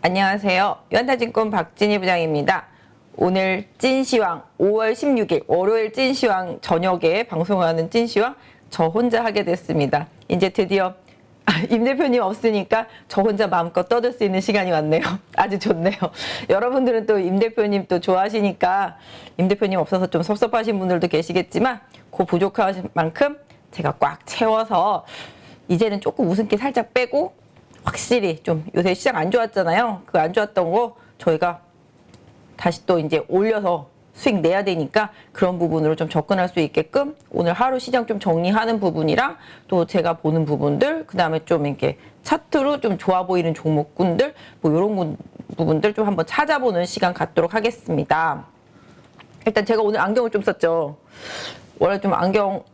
안녕하세요. 유한타증권 박진희 부장입니다. 오늘 찐시황 5월 16일 월요일 찐시황 저녁에 방송하는 찐시황 저 혼자 하게 됐습니다. 이제 드디어 임 대표님 없으니까 저 혼자 마음껏 떠들 수 있는 시간이 왔네요. 아주 좋네요. 여러분들은 또 임 대표님 또 좋아하시니까 임 대표님 없어서 좀 섭섭하신 분들도 계시겠지만 그 부족한 만큼 제가 꽉 채워서 이제는 조금 웃음기 살짝 빼고 확실히 좀 요새 시장 안 좋았잖아요. 그 안 좋았던 거 저희가 다시 또 이제 올려서 수익 내야 되니까 그런 부분으로 좀 접근할 수 있게끔 오늘 하루 시장 좀 정리하는 부분이랑 또 제가 보는 부분들, 그 다음에 좀 이렇게 차트로 좀 좋아 보이는 종목군들, 뭐 이런 부분들 좀 한번 찾아보는 시간 갖도록 하겠습니다. 일단 제가 오늘 안경을 좀 썼죠. 원래 좀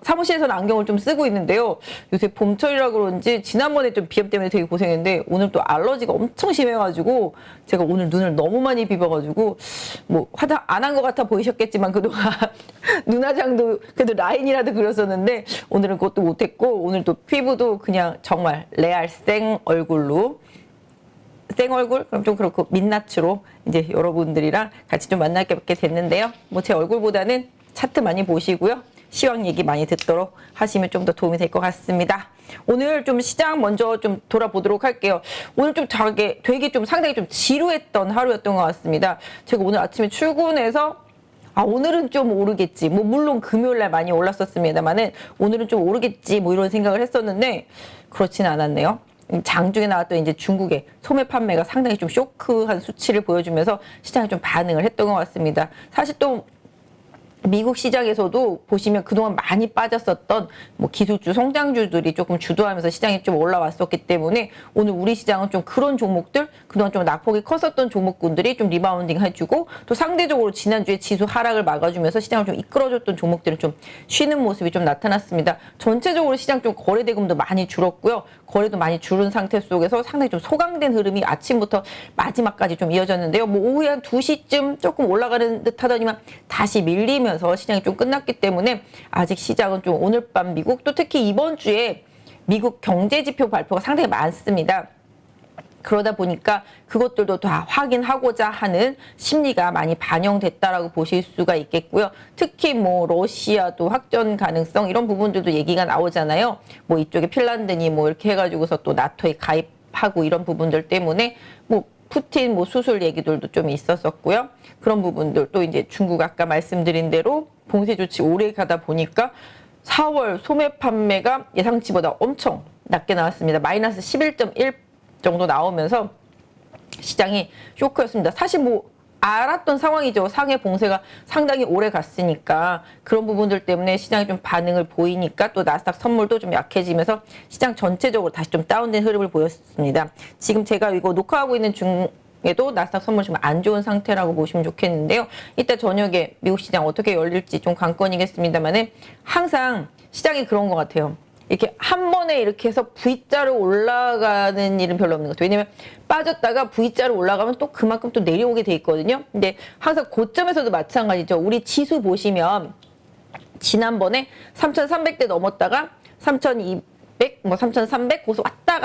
사무실에서는 안경을 좀 쓰고 있는데요. 요새 봄철이라 그런지 지난번에 좀 비염 때문에 되게 고생했는데 오늘 또 알러지가 엄청 심해가지고 제가 오늘 눈을 너무 많이 비벼가지고 뭐 화장 안 한 것 같아 보이셨겠지만 그동안 눈화장도 그래도 라인이라도 그렸었는데 오늘은 그것도 못했고 오늘 또 피부도 그냥 정말 레알 생 얼굴로 생얼굴? 그럼 좀 그렇고 민낯으로 이제 여러분들이랑 같이 좀 만나게 됐는데요. 뭐 제 얼굴보다는 차트 많이 보시고요. 시황 얘기 많이 듣도록 하시면 좀 더 도움이 될 것 같습니다. 오늘 좀 시장 먼저 좀 돌아보도록 할게요. 오늘 좀 되게 좀 상당히 좀 지루했던 하루였던 것 같습니다. 제가 오늘 아침에 출근해서 오늘은 좀 오르겠지. 뭐 물론 금요일날 많이 올랐었습니다만은 오늘은 좀 오르겠지. 뭐 이런 생각을 했었는데 그렇지는 않았네요. 장중에 나왔던 이제 중국의 소매 판매가 상당히 좀 쇼크한 수치를 보여주면서 시장이 좀 반응을 했던 것 같습니다. 사실 또 미국 시장에서도 보시면 그동안 많이 빠졌었던 뭐 기술주, 성장주들이 조금 주도하면서 시장이 좀 올라왔었기 때문에 오늘 우리 시장은 좀 그런 종목들, 그동안 좀 낙폭이 컸었던 종목군들이 좀 리바운딩 해주고 또 상대적으로 지난주에 지수 하락을 막아주면서 시장을 좀 이끌어줬던 종목들은 좀 쉬는 모습이 좀 나타났습니다. 전체적으로 시장 좀 거래 대금도 많이 줄었고요. 거래도 많이 줄은 상태 속에서 상당히 좀 소강된 흐름이 아침부터 마지막까지 좀 이어졌는데요. 뭐 오후에 한 2시쯤 조금 올라가는 듯 하더니만 다시 밀리면서 시장이 좀 끝났기 때문에 아직 시장은 좀 오늘 밤 미국 또 특히 이번 주에 미국 경제지표 발표가 상당히 많습니다. 그러다 보니까 그것들도 다 확인하고자 하는 심리가 많이 반영됐다라고 보실 수가 있겠고요. 특히 뭐 러시아도 확전 가능성 이런 부분들도 얘기가 나오잖아요. 뭐 이쪽에 핀란드니 뭐 이렇게 해가지고서 또 나토에 가입하고 이런 부분들 때문에 뭐 푸틴 뭐 수술 얘기들도 좀 있었었고요. 그런 부분들 또 이제 중국 아까 말씀드린 대로 봉쇄 조치 오래 가다 보니까 4월 소매 판매가 예상치보다 엄청 낮게 나왔습니다. 마이너스 11.1 정도 나오면서 시장이 쇼크였습니다. 사실 뭐 알았던 상황이죠. 상해 봉쇄가 상당히 오래 갔으니까 그런 부분들 때문에 시장이 좀 반응을 보이니까 또 나스닥 선물도 좀 약해지면서 시장 전체적으로 다시 좀 다운된 흐름을 보였습니다. 지금 제가 이거 녹화하고 있는 중에도 나스닥 선물 좀 안 좋은 상태라고 보시면 좋겠는데요. 이따 저녁에 미국 시장 어떻게 열릴지 좀 관건이겠습니다만은 항상 시장이 그런 것 같아요. 이렇게 한 번에 이렇게 해서 V자로 올라가는 일은 별로 없는 것 같아요. 왜냐면 빠졌다가 V자로 올라가면 또 그만큼 또 내려오게 돼 있거든요. 근데 항상 고점에서도 마찬가지죠. 우리 지수 보시면 지난번에 3,300대 넘었다가 3,200, 뭐 3,300 거기서 왔다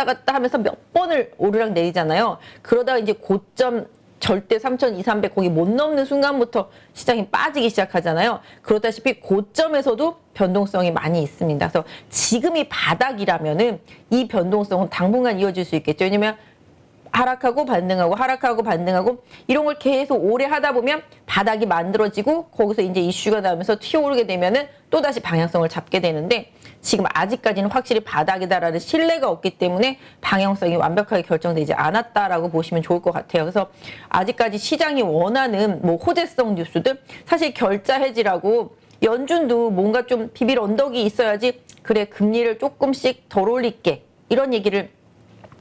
갔다 하면서 몇 번을 오르락 내리잖아요. 그러다가 이제 고점 절대 3,200, 거기 못 넘는 순간부터 시장이 빠지기 시작하잖아요. 그렇다시피 고점에서도 변동성이 많이 있습니다. 그래서 지금이 바닥이라면은 이 변동성은 당분간 이어질 수 있겠죠. 왜냐면 하락하고 반등하고 이런 걸 계속 오래 하다 보면 바닥이 만들어지고 거기서 이제 이슈가 나오면서 튀어오르게 되면은 또다시 방향성을 잡게 되는데 지금 아직까지는 확실히 바닥이다라는 신뢰가 없기 때문에 방향성이 완벽하게 결정되지 않았다라고 보시면 좋을 것 같아요. 그래서 아직까지 시장이 원하는 뭐 호재성 뉴스들, 사실 결자 해지라고 연준도 뭔가 좀 비빌 언덕이 있어야지 그래 금리를 조금씩 덜 올릴게 이런 얘기를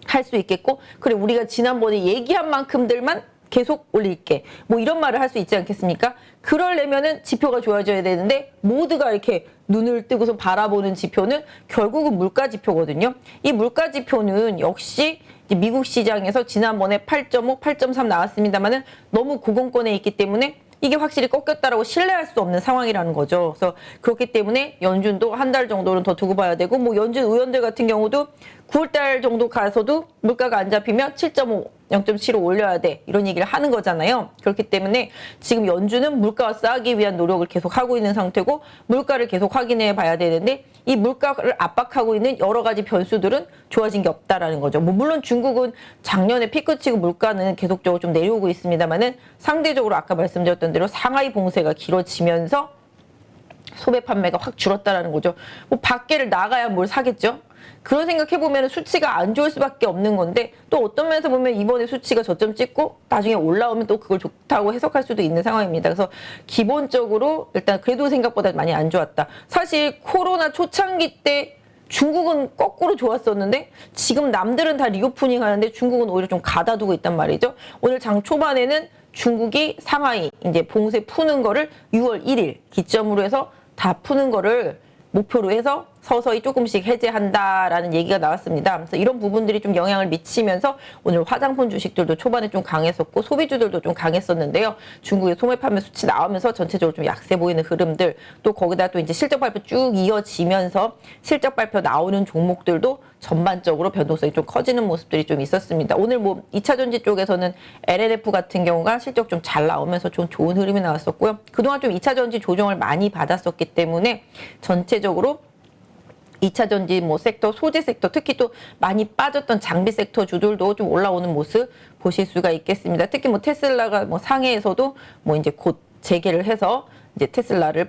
할 수 있겠고, 그래 우리가 지난번에 얘기한 만큼들만 계속 올릴게 뭐 이런 말을 할 수 있지 않겠습니까? 그러려면은 지표가 좋아져야 되는데 모두가 이렇게 눈을 뜨고서 바라보는 지표는 결국은 물가 지표거든요. 이 물가 지표는 역시 미국 시장에서 지난번에 8.5, 8.3 나왔습니다만은 너무 고공권에 있기 때문에 이게 확실히 꺾였다라고 신뢰할 수 없는 상황이라는 거죠. 그래서 그렇기 때문에 연준도 한 달 정도는 더 두고 봐야 되고, 뭐 연준 의원들 같은 경우도 9월달 정도 가서도 물가가 안 잡히면 7.5, 0.75 올려야 돼 이런 얘기를 하는 거잖아요. 그렇기 때문에 지금 연준은 물가와 싸우기 위한 노력을 계속 하고 있는 상태고 물가를 계속 확인해 봐야 되는데 이 물가를 압박하고 있는 여러 가지 변수들은 좋아진 게 없다라는 거죠. 뭐 물론 중국은 작년에 피크치고 물가는 계속적으로 좀 내려오고 있습니다만은 상대적으로 아까 말씀드렸던 대로 상하이 봉쇄가 길어지면서 소매 판매가 확 줄었다라는 거죠. 뭐 밖에를 나가야 뭘 사겠죠? 그런 생각해보면 수치가 안 좋을 수밖에 없는 건데 또 어떤 면에서 보면 이번에 수치가 저점 찍고 나중에 올라오면 또 그걸 좋다고 해석할 수도 있는 상황입니다. 그래서 기본적으로 일단 그래도 생각보다 많이 안 좋았다. 사실 코로나 초창기 때 중국은 거꾸로 좋았었는데 지금 남들은 다 리오프닝 하는데 중국은 오히려 좀 가다두고 있단 말이죠. 오늘 장 초반에는 중국이 상하이 이제 봉쇄 푸는 거를 6월 1일 기점으로 해서 다 푸는 거를 목표로 해서 서서히 조금씩 해제한다라는 얘기가 나왔습니다. 그래서 이런 부분들이 좀 영향을 미치면서 오늘 화장품 주식들도 초반에 좀 강했었고 소비주들도 좀 강했었는데요. 중국의 소매 판매 수치 나오면서 전체적으로 좀 약세 보이는 흐름들 또 거기다 또 이제 실적 발표 쭉 이어지면서 실적 발표 나오는 종목들도 전반적으로 변동성이 좀 커지는 모습들이 좀 있었습니다. 오늘 뭐 2차 전지 쪽에서는 LNF 같은 경우가 실적 좀 잘 나오면서 좀 좋은 흐름이 나왔었고요. 그동안 좀 2차 전지 조정을 많이 받았었기 때문에 전체적으로 2차 전지 뭐 섹터, 소재 섹터, 특히 또 많이 빠졌던 장비 섹터 주들도 좀 올라오는 모습 보실 수가 있겠습니다. 특히 뭐 테슬라가 뭐 상해에서도 뭐 이제 곧 재개를 해서 이제 테슬라를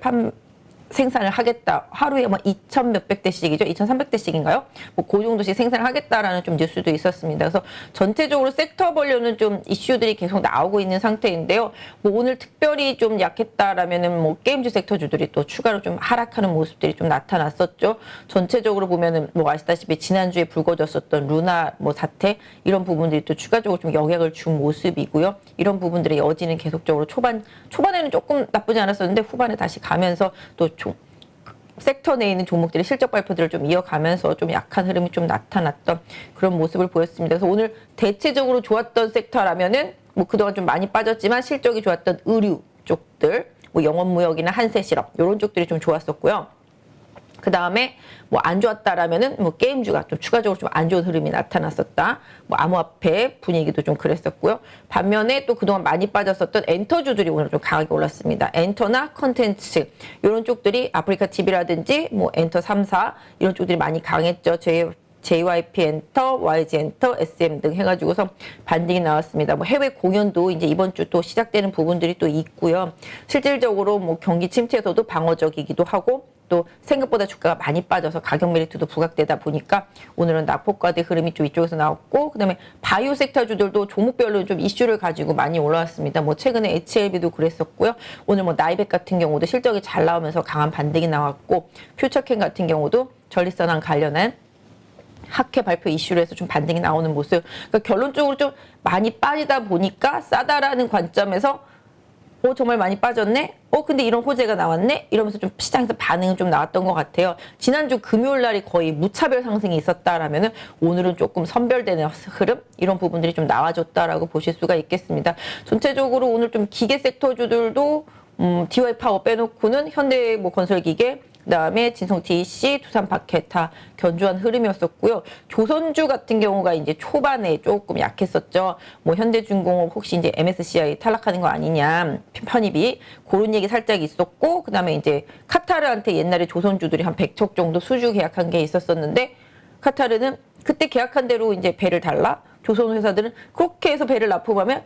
생산을 하겠다. 하루에 뭐 2,000 몇백 대씩이죠. 2,300대씩인가요? 뭐 그 정도씩 생산을 하겠다라는 좀 뉴스도 있었습니다. 그래서 전체적으로 섹터 벌려는 좀 이슈들이 계속 나오고 있는 상태인데요. 뭐 오늘 특별히 좀 약했다라면은 뭐 게임주 섹터 주들이 또 추가로 좀 하락하는 모습들이 좀 나타났었죠. 전체적으로 보면은 뭐 아시다시피 지난주에 불거졌었던 루나 뭐 사태 이런 부분들이 또 추가적으로 좀 영향을 준 모습이고요. 이런 부분들의 여지는 계속적으로 초반에는 조금 나쁘지 않았었는데 후반에 다시 가면서 또 섹터 내에 있는 종목들의 실적 발표들을 좀 이어가면서 좀 약한 흐름이 좀 나타났던 그런 모습을 보였습니다. 그래서 오늘 대체적으로 좋았던 섹터라면은 뭐 그동안 좀 많이 빠졌지만 실적이 좋았던 의류 쪽들, 뭐 영업무역이나 한세실업 이런 쪽들이 좀 좋았었고요. 그 다음에 뭐 안 좋았다라면은 뭐 게임주가 좀 추가적으로 좀 안 좋은 흐름이 나타났었다. 뭐 암호화폐 분위기도 좀 그랬었고요. 반면에 또 그동안 많이 빠졌었던 엔터주들이 오늘 좀 강하게 올랐습니다. 엔터나 컨텐츠 이런 쪽들이 아프리카 TV라든지 뭐 엔터 3사 이런 쪽들이 많이 강했죠. JYP 엔터, YG 엔터, SM 등 해가지고서 반등이 나왔습니다. 뭐 해외 공연도 이제 이번 주 또 시작되는 부분들이 또 있고요. 실질적으로 뭐 경기 침체에서도 방어적이기도 하고 또 생각보다 주가가 많이 빠져서 가격 메리트도 부각되다 보니까 오늘은 낙폭과대 흐름이 좀 이쪽에서 나왔고 그다음에 바이오 섹터주들도 종목별로 좀 이슈를 가지고 많이 올라왔습니다. 뭐 최근에 HLB도 그랬었고요. 오늘 뭐 나이백 같은 경우도 실적이 잘 나오면서 강한 반등이 나왔고 퓨처캠 같은 경우도 전립선암 관련한 학회 발표 이슈로 해서 좀 반등이 나오는 모습. 그러니까 결론적으로 좀 많이 빠지다 보니까 싸다라는 관점에서 정말 많이 빠졌네? 근데 이런 호재가 나왔네? 이러면서 좀 시장에서 반응은 좀 나왔던 것 같아요. 지난주 금요일 날이 거의 무차별 상승이 있었다라면은 오늘은 조금 선별되는 흐름? 이런 부분들이 좀 나와줬다라고 보실 수가 있겠습니다. 전체적으로 오늘 좀 기계 섹터주들도 DY 파워 빼놓고는 현대 뭐 건설기계, 그다음에 진성 TEC, 두산 파케타 견조한 흐름이었었고요. 조선주 같은 경우가 이제 초반에 조금 약했었죠. 뭐 현대중공업 혹시 이제 MSCI 탈락하는 거 아니냐 편입이 그런 얘기 살짝 있었고 그다음에 이제 카타르한테 옛날에 조선주들이 한 100척 정도 수주 계약한 게 있었었는데 카타르는 그때 계약한 대로 이제 배를 달라 조선 회사들은 그렇게 해서 배를 납품하면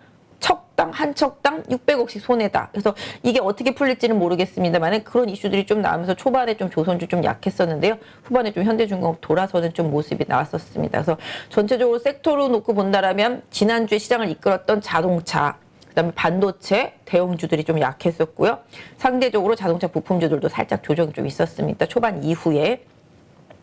한 척당 600억씩 손해다. 그래서 이게 어떻게 풀릴지는 모르겠습니다만 그런 이슈들이 좀 나오면서 초반에 좀 조선주 좀 약했었는데요. 후반에 좀 현대중공업 돌아서는 좀 모습이 나왔었습니다. 그래서 전체적으로 섹터로 놓고 본다라면 지난주에 시장을 이끌었던 자동차, 그다음에 반도체, 대형주들이 좀 약했었고요. 상대적으로 자동차 부품주들도 살짝 조정이 좀 있었습니다. 초반 이후에.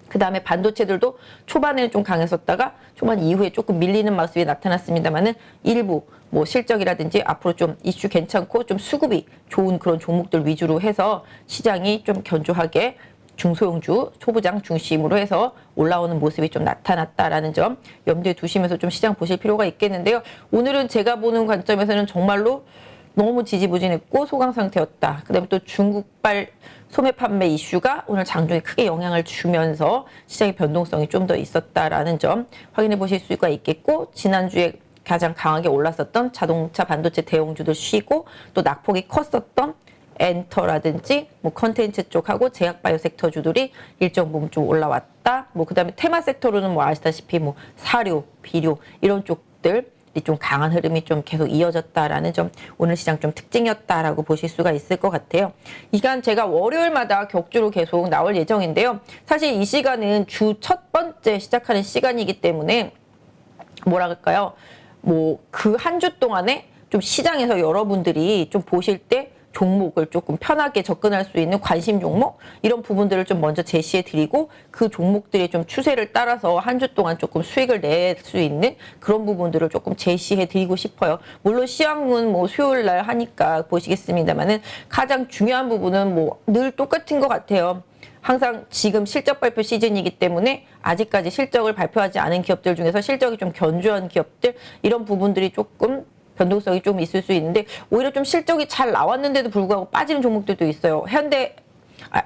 그 다음에 반도체들도 초반에는 좀 강했었다가 초반 이후에 조금 밀리는 모습이 나타났습니다만은 일부 뭐 실적이라든지 앞으로 좀 이슈 괜찮고 좀 수급이 좋은 그런 종목들 위주로 해서 시장이 좀 견조하게 중소형주, 초부장 중심으로 해서 올라오는 모습이 좀 나타났다라는 점 염두에 두시면서 좀 시장 보실 필요가 있겠는데요. 오늘은 제가 보는 관점에서는 정말로 너무 지지부진했고 소강 상태였다. 그다음에 또 중국발 소매 판매 이슈가 오늘 장중에 크게 영향을 주면서 시장의 변동성이 좀 더 있었다라는 점 확인해 보실 수가 있겠고 지난주에 가장 강하게 올랐었던 자동차 반도체 대형주들 쉬고 또 낙폭이 컸었던 엔터라든지 뭐 컨텐츠 쪽하고 제약바이오 섹터 주들이 일정 부분 좀 올라왔다. 뭐 그다음에 테마 섹터로는 뭐 아시다시피 뭐 사료, 비료 이런 쪽들 좀 강한 흐름이 좀 계속 이어졌다라는 점 오늘 시장 좀 특징이었다라고 보실 수가 있을 것 같아요. 이 시간 제가 월요일마다 격주로 계속 나올 예정인데요. 사실 이 시간은 주 첫 번째 시작하는 시간이기 때문에 뭐라 그럴까요? 뭐 그 한 주 동안에 좀 시장에서 여러분들이 좀 보실 때 종목을 조금 편하게 접근할 수 있는 관심 종목 이런 부분들을 좀 먼저 제시해 드리고 그 종목들의 좀 추세를 따라서 한 주 동안 조금 수익을 낼 수 있는 그런 부분들을 조금 제시해 드리고 싶어요. 물론 시황은 뭐 수요일 날 하니까 보시겠습니다만은 가장 중요한 부분은 뭐 늘 똑같은 것 같아요. 항상 지금 실적 발표 시즌이기 때문에 아직까지 실적을 발표하지 않은 기업들 중에서 실적이 좀 견조한 기업들 이런 부분들이 조금 변동성이 좀 있을 수 있는데 오히려 좀 실적이 잘 나왔는데도 불구하고 빠지는 종목들도 있어요.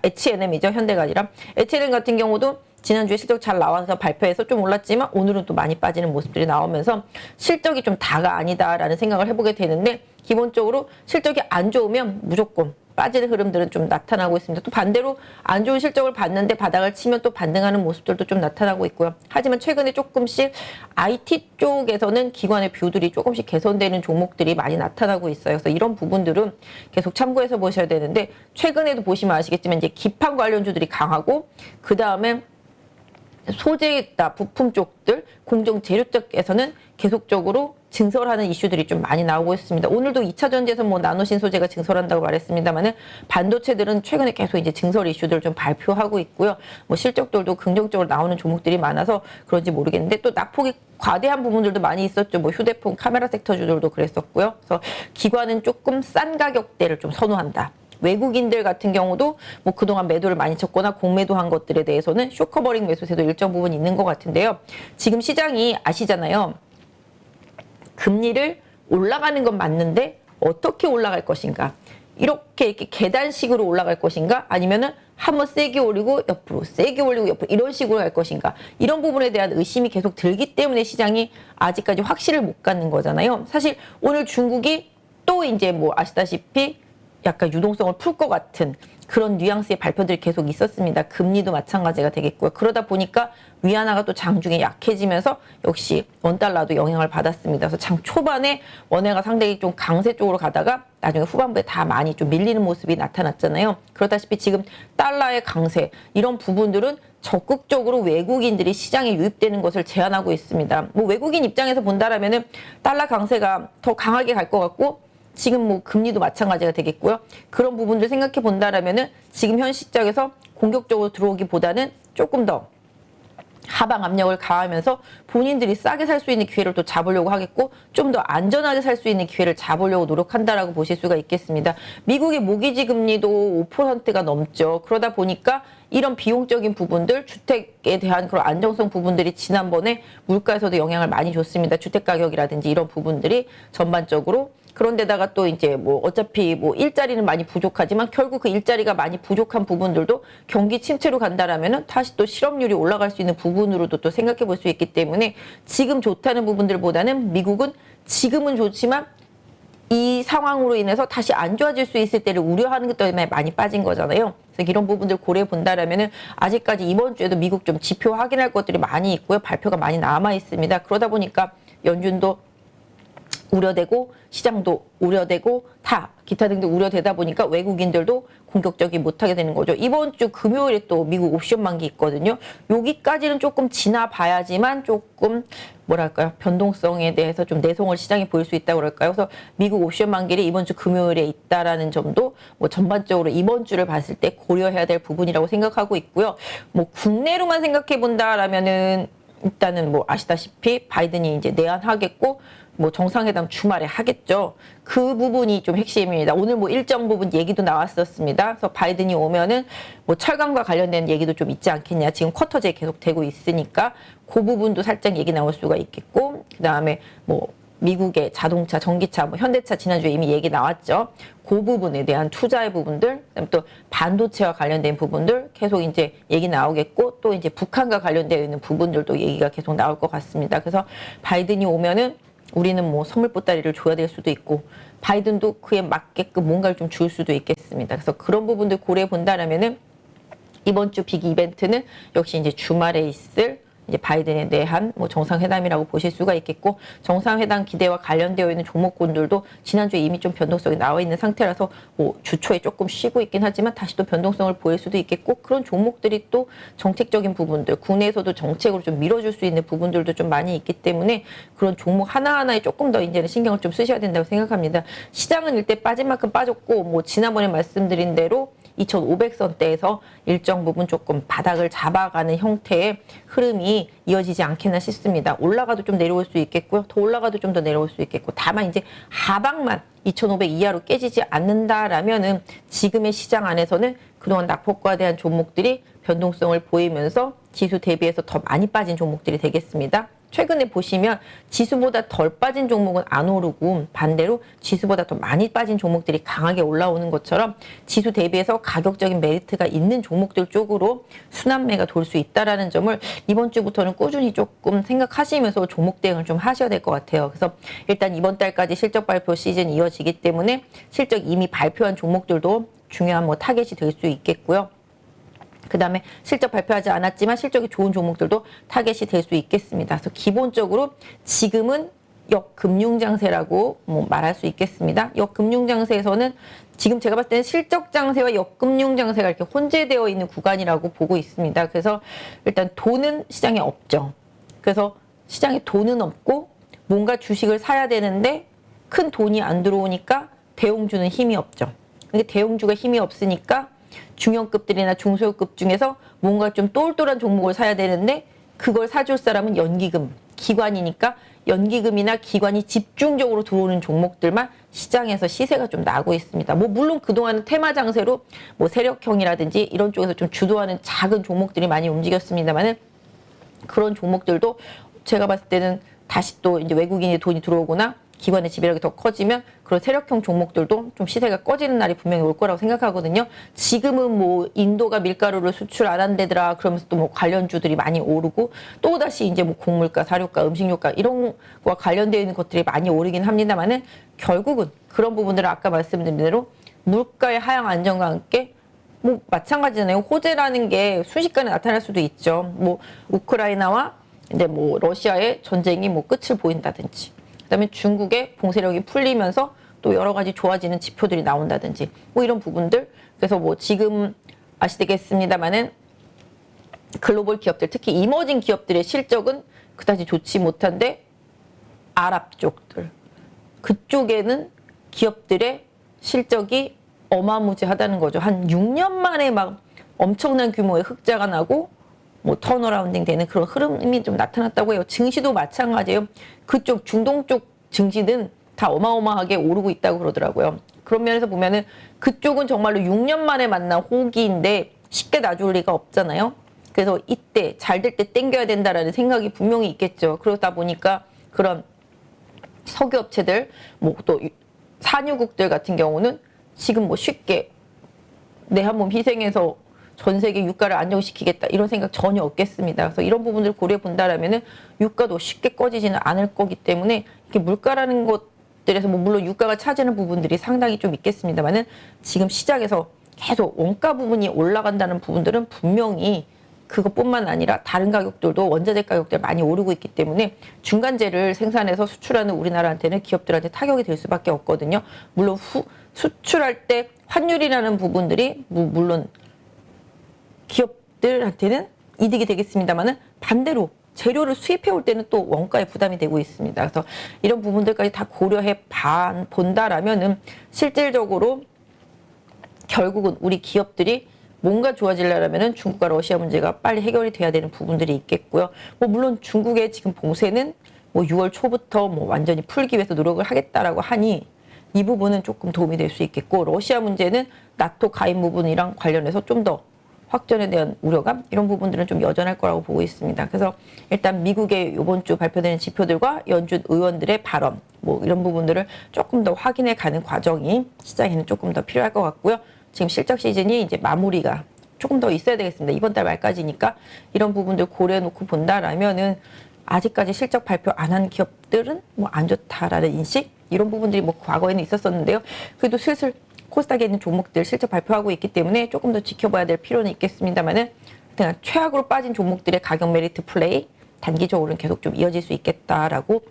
H&M이죠. 현대가 아니라 H&M 같은 경우도 지난주에 실적 잘 나와서 발표해서 좀 올랐지만 오늘은 또 많이 빠지는 모습들이 나오면서 실적이 좀 다가 아니다라는 생각을 해보게 되는데 기본적으로 실적이 안 좋으면 무조건 빠지는 흐름들은 좀 나타나고 있습니다. 또 반대로 안 좋은 실적을 봤는데 바닥을 치면 또 반등하는 모습들도 좀 나타나고 있고요. 하지만 최근에 조금씩 IT 쪽에서는 기관의 뷰들이 조금씩 개선되는 종목들이 많이 나타나고 있어요. 그래서 이런 부분들은 계속 참고해서 보셔야 되는데 최근에도 보시면 아시겠지만 이제 기판 관련주들이 강하고 그 다음에 소재나 부품 쪽들, 공정 재료 쪽에서는 계속적으로 증설하는 이슈들이 좀 많이 나오고 있습니다. 오늘도 2차 전지에서 뭐 나노신 소재가 증설한다고 말했습니다만은 반도체들은 최근에 계속 이제 증설 이슈들을 좀 발표하고 있고요. 뭐 실적들도 긍정적으로 나오는 종목들이 많아서 그런지 모르겠는데 또 낙폭이 과대한 부분들도 많이 있었죠. 뭐 휴대폰, 카메라 섹터주들도 그랬었고요. 그래서 기관은 조금 싼 가격대를 좀 선호한다. 외국인들 같은 경우도 뭐 그동안 매도를 많이 쳤거나 공매도한 것들에 대해서는 쇼커버링 매수세도 일정 부분 있는 것 같은데요. 지금 시장이 아시잖아요. 금리를 올라가는 건 맞는데 어떻게 올라갈 것인가? 이렇게 계단식으로 올라갈 것인가? 아니면은 한번 세게 올리고 옆으로 세게 올리고 옆으로 이런 식으로 갈 것인가? 이런 부분에 대한 의심이 계속 들기 때문에 시장이 아직까지 확신을 못 갖는 거잖아요. 사실 오늘 중국이 또 이제 뭐 아시다시피 약간 유동성을 풀 것 같은 그런 뉘앙스의 발표들이 계속 있었습니다. 금리도 마찬가지가 되겠고요. 그러다 보니까 위안화가 또 장중에 약해지면서 역시 원달러도 영향을 받았습니다. 그래서 장 초반에 원화가 상당히 좀 강세 쪽으로 가다가 나중에 후반부에 다 많이 좀 밀리는 모습이 나타났잖아요. 그러다시피 지금 달러의 강세 이런 부분들은 적극적으로 외국인들이 시장에 유입되는 것을 제한하고 있습니다. 뭐 외국인 입장에서 본다라면은 달러 강세가 더 강하게 갈 것 같고 지금 뭐 금리도 마찬가지가 되겠고요. 그런 부분들 생각해 본다라면은 지금 현 시점에서 공격적으로 들어오기보다는 조금 더 하방 압력을 가하면서 본인들이 싸게 살 수 있는 기회를 또 잡으려고 하겠고 좀 더 안전하게 살 수 있는 기회를 잡으려고 노력한다라고 보실 수가 있겠습니다. 미국의 모기지 금리도 5%가 넘죠. 그러다 보니까 이런 비용적인 부분들, 주택에 대한 그런 안정성 부분들이 지난번에 물가에서도 영향을 많이 줬습니다. 주택 가격이라든지 이런 부분들이 전반적으로 그런데다가 또 이제 뭐 어차피 뭐 일자리는 많이 부족하지만 결국 그 일자리가 많이 부족한 부분들도 경기 침체로 간다라면은 다시 또 실업률이 올라갈 수 있는 부분으로도 또 생각해 볼 수 있기 때문에 지금 좋다는 부분들보다는 미국은 지금은 좋지만 이 상황으로 인해서 다시 안 좋아질 수 있을 때를 우려하는 것 때문에 많이 빠진 거잖아요. 그래서 이런 부분들 고려해 본다라면은 아직까지 이번 주에도 미국 좀 지표 확인할 것들이 많이 있고요. 발표가 많이 남아 있습니다. 그러다 보니까 연준도 우려되고 시장도 우려되고 다 기타 등등 우려되다 보니까 외국인들도 공격적이 못하게 되는 거죠. 이번 주 금요일에 또 미국 옵션 만기 있거든요. 여기까지는 조금 지나봐야지만 조금 뭐랄까요 변동성에 대해서 좀 내성을 시장이 보일 수 있다고 그럴까요. 그래서 미국 옵션 만기를 이번 주 금요일에 있다라는 점도 뭐 전반적으로 이번 주를 봤을 때 고려해야 될 부분이라고 생각하고 있고요. 뭐 국내로만 생각해 본다라면은 일단은 뭐 아시다시피 바이든이 이제 내한하겠고 뭐 정상회담 주말에 하겠죠. 그 부분이 좀 핵심입니다. 오늘 뭐 일정 부분 얘기도 나왔었습니다. 그래서 바이든이 오면은 뭐 철강과 관련된 얘기도 좀 있지 않겠냐. 지금 쿼터제 계속 되고 있으니까 그 부분도 살짝 얘기 나올 수가 있겠고, 그 다음에 뭐 미국의 자동차, 전기차, 뭐 현대차 지난주에 이미 얘기 나왔죠. 그 부분에 대한 투자의 부분들, 그다음에 또 반도체와 관련된 부분들 계속 이제 얘기 나오겠고, 또 이제 북한과 관련되어 있는 부분들도 얘기가 계속 나올 것 같습니다. 그래서 바이든이 오면은 우리는 뭐 선물 보따리를 줘야 될 수도 있고 바이든도 그에 맞게끔 뭔가를 좀 줄 수도 있겠습니다. 그래서 그런 부분들 고려해 본다라면은 이번 주 빅 이벤트는 역시 이제 주말에 있을 이제 바이든의 내한 뭐 정상회담이라고 보실 수가 있겠고, 정상회담 기대와 관련되어 있는 종목군들도 지난주에 이미 좀 변동성이 나와 있는 상태라서 뭐 주초에 조금 쉬고 있긴 하지만 다시 또 변동성을 보일 수도 있겠고, 그런 종목들이 또 정책적인 부분들, 국내에서도 정책으로 좀 밀어줄 수 있는 부분들도 좀 많이 있기 때문에 그런 종목 하나하나에 조금 더 이제는 신경을 좀 쓰셔야 된다고 생각합니다. 시장은 일대 빠진 만큼 빠졌고, 뭐 지난번에 말씀드린 대로 2,500선대에서 일정 부분 조금 바닥을 잡아가는 형태의 흐름이 이어지지 않겠나 싶습니다. 올라가도 좀 내려올 수 있겠고요. 더 올라가도 좀 더 내려올 수 있겠고, 다만 이제 하방만 2,500 이하로 깨지지 않는다라면은 지금의 시장 안에서는 그동안 낙폭과대한 종목들이 변동성을 보이면서 지수 대비해서 더 많이 빠진 종목들이 되겠습니다. 최근에 보시면 지수보다 덜 빠진 종목은 안 오르고 반대로 지수보다 더 많이 빠진 종목들이 강하게 올라오는 것처럼 지수 대비해서 가격적인 메리트가 있는 종목들 쪽으로 순환매가 돌 수 있다라는 점을 이번 주부터는 꾸준히 조금 생각하시면서 종목 대응을 좀 하셔야 될 것 같아요. 그래서 일단 이번 달까지 실적 발표 시즌이 이어지기 때문에 실적 이미 발표한 종목들도 중요한 뭐 타겟이 될 수 있겠고요. 그 다음에 실적 발표하지 않았지만 실적이 좋은 종목들도 타겟이 될 수 있겠습니다. 그래서 기본적으로 지금은 역금융장세라고 뭐 말할 수 있겠습니다. 역금융장세에서는 지금 제가 봤을 때는 실적장세와 역금융장세가 이렇게 혼재되어 있는 구간이라고 보고 있습니다. 그래서 일단 돈은 시장에 없죠. 그래서 시장에 돈은 없고 뭔가 주식을 사야 되는데 큰 돈이 안 들어오니까 대형주는 힘이 없죠. 근데 대형주가 힘이 없으니까 중형급들이나 중소형급 중에서 뭔가 좀 똘똘한 종목을 사야 되는데 그걸 사줄 사람은 연기금, 기관이니까 연기금이나 기관이 집중적으로 들어오는 종목들만 시장에서 시세가 좀 나고 있습니다. 뭐 물론 그동안은 테마 장세로 뭐 세력형이라든지 이런 쪽에서 좀 주도하는 작은 종목들이 많이 움직였습니다만은 그런 종목들도 제가 봤을 때는 다시 또 이제 외국인의 돈이 들어오거나 기관의 지배력이 더 커지면 그런 세력형 종목들도 좀 시세가 꺼지는 날이 분명히 올 거라고 생각하거든요. 지금은 뭐 인도가 밀가루를 수출 안 한대더라 그러면서 또 뭐 관련주들이 많이 오르고 또 다시 이제 뭐 곡물가, 사료가, 음식료가 이런 거와 관련되어 있는 것들이 많이 오르긴 합니다만은 결국은 그런 부분들을 아까 말씀드린 대로 물가의 하향 안정과 함께 뭐 마찬가지잖아요. 호재라는 게 순식간에 나타날 수도 있죠. 뭐 우크라이나와 이제 뭐 러시아의 전쟁이 뭐 끝을 보인다든지, 그다음에 중국의 봉쇄력이 풀리면서 또 여러 가지 좋아지는 지표들이 나온다든지 뭐 이런 부분들. 그래서 뭐 지금 아시겠습니다만은 글로벌 기업들, 특히 이머징 기업들의 실적은 그다지 좋지 못한데 아랍 쪽들 그쪽에는 기업들의 실적이 어마무지하다는 거죠. 한 6년 만에 막 엄청난 규모의 흑자가 나고 뭐 턴어라운딩 되는 그런 흐름이 좀 나타났다고 해요. 증시도 마찬가지예요. 그쪽 중동 쪽 증시는 다 어마어마하게 오르고 있다고 그러더라고요. 그런 면에서 보면은 그쪽은 정말로 6년 만에 만난 호기인데 쉽게 놔줄 리가 없잖아요. 그래서 이때 잘 될 때 땡겨야 된다라는 생각이 분명히 있겠죠. 그러다 보니까 그런 석유업체들 뭐 또 산유국들 같은 경우는 지금 뭐 쉽게 내 한 몸 희생해서 전 세계 유가를 안정시키겠다 이런 생각 전혀 없겠습니다. 그래서 이런 부분들을 고려해 본다라면은 유가도 쉽게 꺼지지는 않을 거기 때문에 이렇게 물가라는 것들에서 뭐 물론 유가가 차지하는 부분들이 상당히 좀 있겠습니다만은 지금 시장에서 계속 원가 부분이 올라간다는 부분들은 분명히 그것뿐만 아니라 다른 가격들도 원자재 가격들 많이 오르고 있기 때문에 중간재를 생산해서 수출하는 우리나라한테는 기업들한테 타격이 될 수밖에 없거든요. 물론 수출할 때 환율이라는 부분들이 물론 기업들한테는 이득이 되겠습니다만은 반대로 재료를 수입해 올 때는 또 원가에 부담이 되고 있습니다. 그래서 이런 부분들까지 다 고려해 본다라면은 실질적으로 결국은 우리 기업들이 뭔가 좋아지려면은 중국과 러시아 문제가 빨리 해결이 돼야 되는 부분들이 있겠고요. 뭐 물론 중국의 지금 봉쇄는 뭐 6월 초부터 뭐 완전히 풀기 위해서 노력을 하겠다라고 하니 이 부분은 조금 도움이 될 수 있겠고, 러시아 문제는 나토 가입 부분이랑 관련해서 좀 더 확전에 대한 우려감 이런 부분들은 좀 여전할 거라고 보고 있습니다. 그래서 일단 미국의 이번 주 발표되는 지표들과 연준 의원들의 발언 뭐 이런 부분들을 조금 더 확인해 가는 과정이 시장에는 조금 더 필요할 것 같고요. 지금 실적 시즌이 이제 마무리가 조금 더 있어야 되겠습니다. 이번 달 말까지니까 이런 부분들 고려해 놓고 본다라면은 아직까지 실적 발표 안 한 기업들은 뭐 안 좋다라는 인식 이런 부분들이 뭐 과거에는 있었었는데요. 그래도 슬슬 코스닥에 있는 종목들 실적 발표하고 있기 때문에 조금 더 지켜봐야 될 필요는 있겠습니다만은 그냥 최악으로 빠진 종목들의 가격 메리트 플레이 단기적으로는 계속 좀 이어질 수 있겠다라고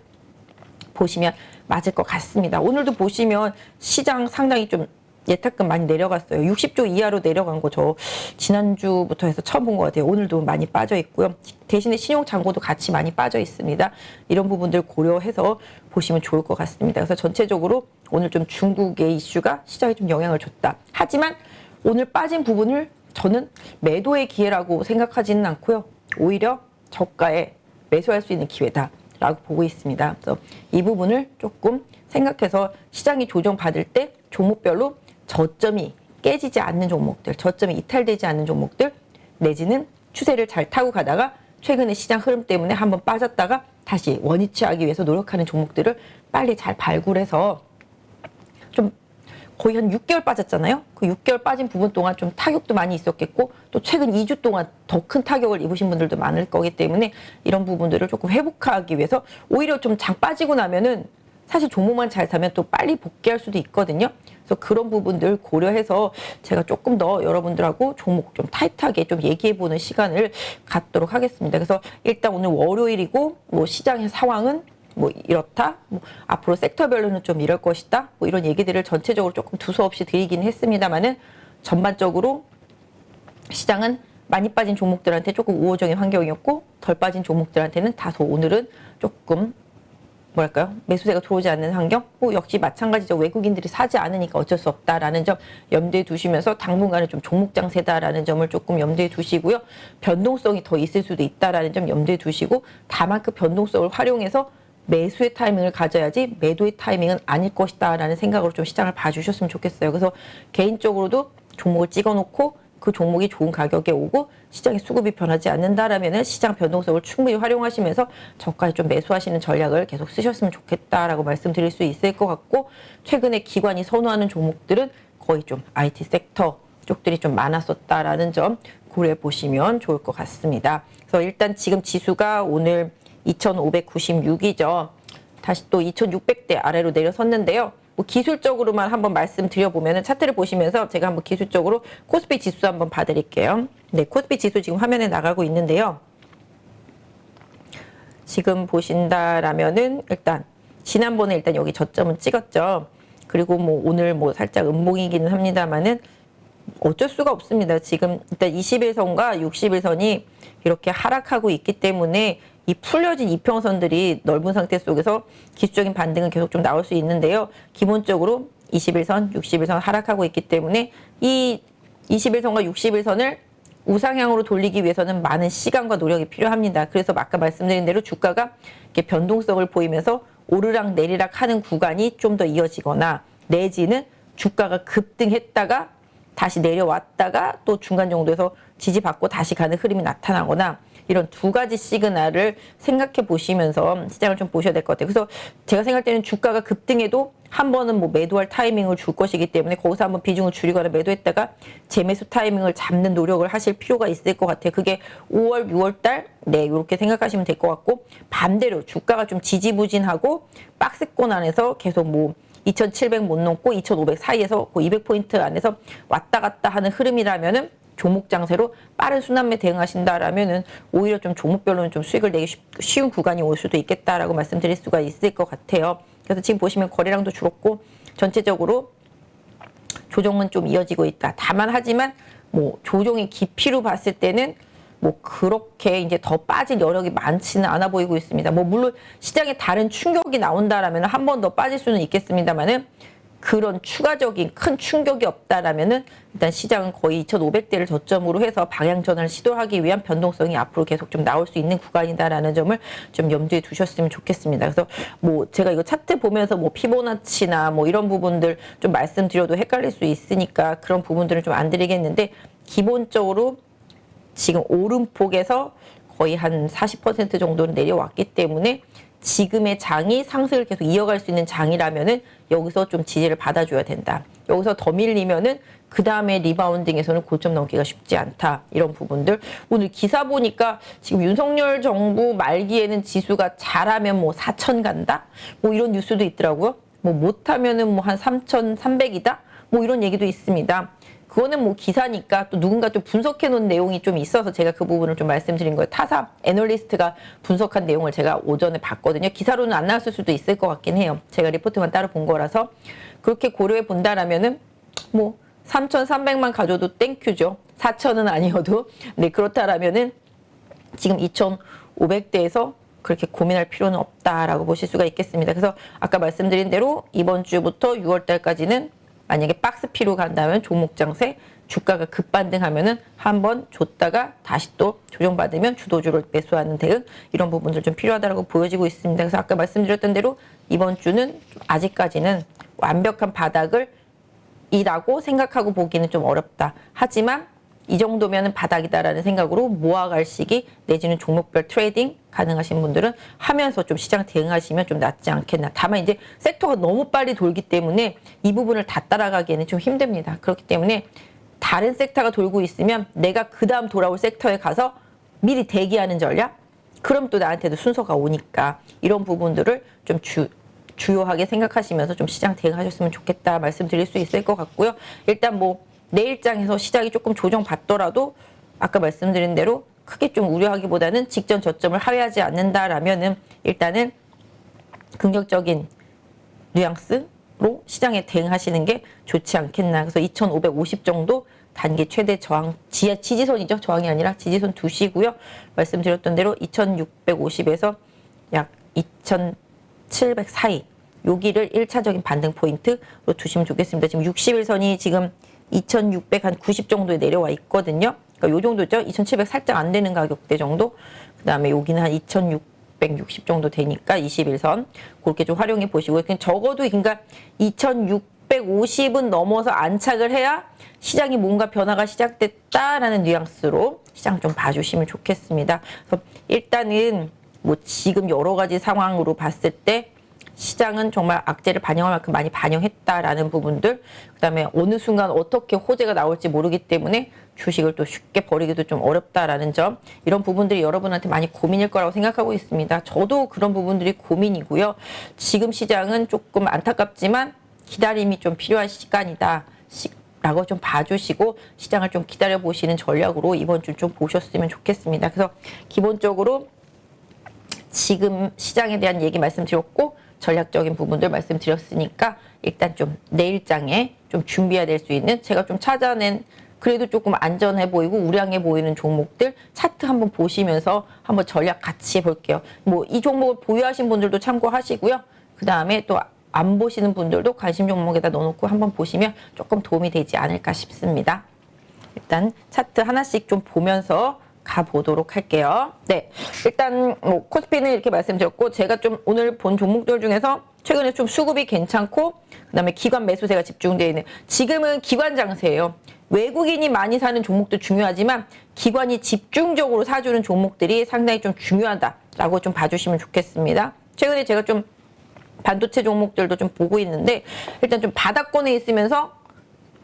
보시면 맞을 것 같습니다. 오늘도 보시면 시장 상당히 좀 예탁금 많이 내려갔어요. 60조 이하로 내려간 거 저 지난주부터 해서 처음 본 것 같아요. 오늘도 많이 빠져 있고요. 대신에 신용 잔고도 같이 많이 빠져 있습니다. 이런 부분들 고려해서 보시면 좋을 것 같습니다. 그래서 전체적으로 오늘 좀 중국의 이슈가 시장에 좀 영향을 줬다. 하지만 오늘 빠진 부분을 저는 매도의 기회라고 생각하지는 않고요. 오히려 저가에 매수할 수 있는 기회다라고 보고 있습니다. 그래서 이 부분을 조금 생각해서 시장이 조정받을 때 종목별로 저점이 깨지지 않는 종목들, 저점이 이탈되지 않는 종목들 내지는 추세를 잘 타고 가다가 최근에 시장 흐름 때문에 한번 빠졌다가 다시 원위치하기 위해서 노력하는 종목들을 빨리 잘 발굴해서 좀 거의 한 6개월 빠졌잖아요. 그 6개월 빠진 부분 동안 좀 타격도 많이 있었겠고 또 최근 2주 동안 더 큰 타격을 입으신 분들도 많을 거기 때문에 이런 부분들을 조금 회복하기 위해서 오히려 좀 장 빠지고 나면은 사실 종목만 잘 사면 또 빨리 복귀할 수도 있거든요. 그래서 그런 부분들 고려해서 제가 조금 더 여러분들하고 종목 좀 타이트하게 좀 얘기해보는 시간을 갖도록 하겠습니다. 그래서 일단 오늘 월요일이고 뭐 시장의 상황은 뭐 이렇다. 뭐 앞으로 섹터별로는 좀 이럴 것이다. 뭐 이런 얘기들을 전체적으로 조금 두서없이 드리긴 했습니다만은 전반적으로 시장은 많이 빠진 종목들한테 조금 우호적인 환경이었고 덜 빠진 종목들한테는 다소 오늘은 조금 뭐랄까요? 매수세가 들어오지 않는 환경? 역시 마찬가지죠. 외국인들이 사지 않으니까 어쩔 수 없다라는 점 염두에 두시면서 당분간은 좀 종목 장세다라는 점을 조금 염두에 두시고요. 변동성이 더 있을 수도 있다라는 점 염두에 두시고 다만 그 변동성을 활용해서 매수의 타이밍을 가져야지 매도의 타이밍은 아닐 것이다라는 생각으로 좀 시장을 봐주셨으면 좋겠어요. 그래서 개인적으로도 종목을 찍어놓고 그 종목이 좋은 가격에 오고 시장의 수급이 변하지 않는다라면 시장 변동성을 충분히 활용하시면서 저가에 좀 매수하시는 전략을 계속 쓰셨으면 좋겠다라고 말씀드릴 수 있을 것 같고 최근에 기관이 선호하는 종목들은 거의 좀 IT 섹터 쪽들이 좀 많았었다라는 점 고려해 보시면 좋을 것 같습니다. 그래서 일단 지금 지수가 오늘 2596이죠. 다시 또 2600대 아래로 내려섰는데요. 뭐 기술적으로만 한번 말씀드려보면 차트를 보시면서 제가 한번 기술적으로 코스피 지수 한번 봐드릴게요. 네, 코스피 지수 지금 화면에 나가고 있는데요. 지금 보신다라면은 일단 지난번에 일단 여기 저점은 찍었죠. 그리고 뭐 오늘 뭐 살짝 음봉이기는 합니다만은 어쩔 수가 없습니다. 지금 일단 21선과 61선이 이렇게 하락하고 있기 때문에 이 풀려진 이평선들이 넓은 상태 속에서 기술적인 반등은 계속 좀 나올 수 있는데요. 기본적으로 21선, 61선 하락하고 있기 때문에 이 21선과 61선을 우상향으로 돌리기 위해서는 많은 시간과 노력이 필요합니다. 그래서 아까 말씀드린 대로 주가가 이렇게 변동성을 보이면서 오르락 내리락 하는 구간이 좀 더 이어지거나 내지는 주가가 급등했다가 다시 내려왔다가 또 중간 정도에서 지지받고 다시 가는 흐름이 나타나거나 이런 두 가지 시그널을 생각해 보시면서 시장을 좀 보셔야 될 것 같아요. 그래서 제가 생각할 때는 주가가 급등해도 한 번은 뭐 매도할 타이밍을 줄 것이기 때문에 거기서 한번 비중을 줄이거나 매도했다가 재매수 타이밍을 잡는 노력을 하실 필요가 있을 것 같아요. 그게 5월, 6월 달, 네, 이렇게 생각하시면 될 것 같고 반대로 주가가 좀 지지부진하고 박스권 안에서 계속 뭐 2700 못 넘고 2500 사이에서 그 200포인트 안에서 왔다 갔다 하는 흐름이라면은 종목 장세로 빠른 순환매 대응하신다라면은 오히려 좀 종목별로는 좀 수익을 내기 쉬운 구간이 올 수도 있겠다라고 말씀드릴 수가 있을 것 같아요. 그래서 지금 보시면 거래량도 줄었고 전체적으로 조정은 좀 이어지고 있다. 다만 하지만 뭐 조정의 깊이로 봤을 때는 뭐 그렇게 이제 더 빠질 여력이 많지는 않아 보이고 있습니다. 뭐 물론 시장에 다른 충격이 나온다라면 한 번 더 빠질 수는 있겠습니다만은 그런 추가적인 큰 충격이 없다라면은 일단 시장은 거의 2,500대를 저점으로 해서 방향 전환을 시도하기 위한 변동성이 앞으로 계속 좀 나올 수 있는 구간이다라는 점을 좀 염두에 두셨으면 좋겠습니다. 그래서 뭐 제가 이거 차트 보면서 뭐 피보나치나 뭐 이런 부분들 좀 말씀드려도 헷갈릴 수 있으니까 그런 부분들은 좀 안 드리겠는데 기본적으로 지금 오름폭에서 거의 한 40% 정도는 내려왔기 때문에 지금의 장이 상승을 계속 이어갈 수 있는 장이라면은 여기서 좀 지지를 받아줘야 된다. 여기서 더 밀리면은 그 다음에 리바운딩에서는 고점 넘기가 쉽지 않다. 이런 부분들. 오늘 기사 보니까 지금 윤석열 정부 말기에는 지수가 잘하면 뭐 4천 간다? 뭐 이런 뉴스도 있더라고요. 뭐 못하면은 뭐 한 3,300이다? 뭐 이런 얘기도 있습니다. 그거는 뭐 기사니까 또 누군가 좀 분석해 놓은 내용이 좀 있어서 제가 그 부분을 좀 말씀드린 거예요. 타사 애널리스트가 분석한 내용을 제가 오전에 봤거든요. 기사로는 안 나왔을 수도 있을 것 같긴 해요. 제가 리포트만 따로 본 거라서. 그렇게 고려해 본다라면은 뭐 3,300만 가져도 땡큐죠. 4,000은 아니어도. 네, 그렇다라면은 지금 2,500대에서 그렇게 고민할 필요는 없다라고 보실 수가 있겠습니다. 그래서 아까 말씀드린 대로 이번 주부터 6월 달까지는 만약에 박스피로 간다면 종목 장세, 주가가 급반등하면은 한번 줬다가 다시 또 조정받으면 주도주를 매수하는 대응, 이런 부분들 좀 필요하다고 보여지고 있습니다. 그래서 아까 말씀드렸던 대로 이번 주는 아직까지는 완벽한 바닥을 이라고 생각하고 보기는 좀 어렵다. 하지만 이 정도면 바닥이다라는 생각으로 모아갈 시기 내지는 종목별 트레이딩 가능하신 분들은 하면서 좀 시장 대응하시면 좀 낫지 않겠나. 다만 이제 섹터가 너무 빨리 돌기 때문에 이 부분을 다 따라가기에는 좀 힘듭니다. 그렇기 때문에 다른 섹터가 돌고 있으면 내가 그 다음 돌아올 섹터에 가서 미리 대기하는 전략? 그럼 또 나한테도 순서가 오니까 이런 부분들을 좀 주요하게 생각하시면서 좀 시장 대응하셨으면 좋겠다 말씀드릴 수 있을 것 같고요. 일단 뭐 내일장에서 시장이 조금 조정받더라도 아까 말씀드린 대로 크게 좀 우려하기보다는 직전 저점을 하회하지 않는다라면은 일단은 긍정적인 뉘앙스로 시장에 대응하시는 게 좋지 않겠나. 그래서 2,550 정도 단기 최대 저항, 지지선이죠. 저항이 아니라 지지선 두시고요. 말씀드렸던 대로 2,650에서 약 2,700 사이 여기를 1차적인 반등 포인트로 두시면 좋겠습니다. 지금 60일선이 지금 2,690 정도에 내려와 있거든요. 그러니까 요 정도죠. 2,700 살짝 안 되는 가격대 정도. 그 다음에 여기는 한 2,660 정도 되니까 21선 그렇게 좀 활용해 보시고요. 적어도 그러니까 2,650은 넘어서 안착을 해야 시장이 뭔가 변화가 시작됐다라는 뉘앙스로 시장 좀 봐주시면 좋겠습니다. 그래서 일단은 뭐 지금 여러 가지 상황으로 봤을 때 시장은 정말 악재를 반영할 만큼 많이 반영했다라는 부분들, 그 다음에 어느 순간 어떻게 호재가 나올지 모르기 때문에 주식을 또 쉽게 버리기도 좀 어렵다라는 점, 이런 부분들이 여러분한테 많이 고민일 거라고 생각하고 있습니다. 저도 그런 부분들이 고민이고요. 지금 시장은 조금 안타깝지만 기다림이 좀 필요한 시간이다 라고 좀 봐주시고 시장을 좀 기다려보시는 전략으로 이번 주 좀 보셨으면 좋겠습니다. 그래서 기본적으로 지금 시장에 대한 얘기 말씀드렸고 전략적인 부분들 말씀드렸으니까 일단 좀 내일장에 좀 준비해야 될 수 있는, 제가 좀 찾아낸 그래도 조금 안전해 보이고 우량해 보이는 종목들 차트 한번 보시면서 한번 전략 같이 해볼게요. 뭐 이 종목을 보유하신 분들도 참고하시고요. 그 다음에 또 안 보시는 분들도 관심 종목에다 넣어놓고 한번 보시면 조금 도움이 되지 않을까 싶습니다. 일단 차트 하나씩 좀 보면서 가보도록 할게요. 네, 일단 뭐 코스피는 이렇게 말씀드렸고, 제가 좀 오늘 본 종목들 중에서 최근에 좀 수급이 괜찮고 그다음에 기관 매수세가 집중되어 있는, 지금은 기관 장세예요. 외국인이 많이 사는 종목도 중요하지만 기관이 집중적으로 사주는 종목들이 상당히 좀 중요하다라고 좀 봐주시면 좋겠습니다. 최근에 제가 좀 반도체 종목들도 좀 보고 있는데 일단 좀 바닥권에 있으면서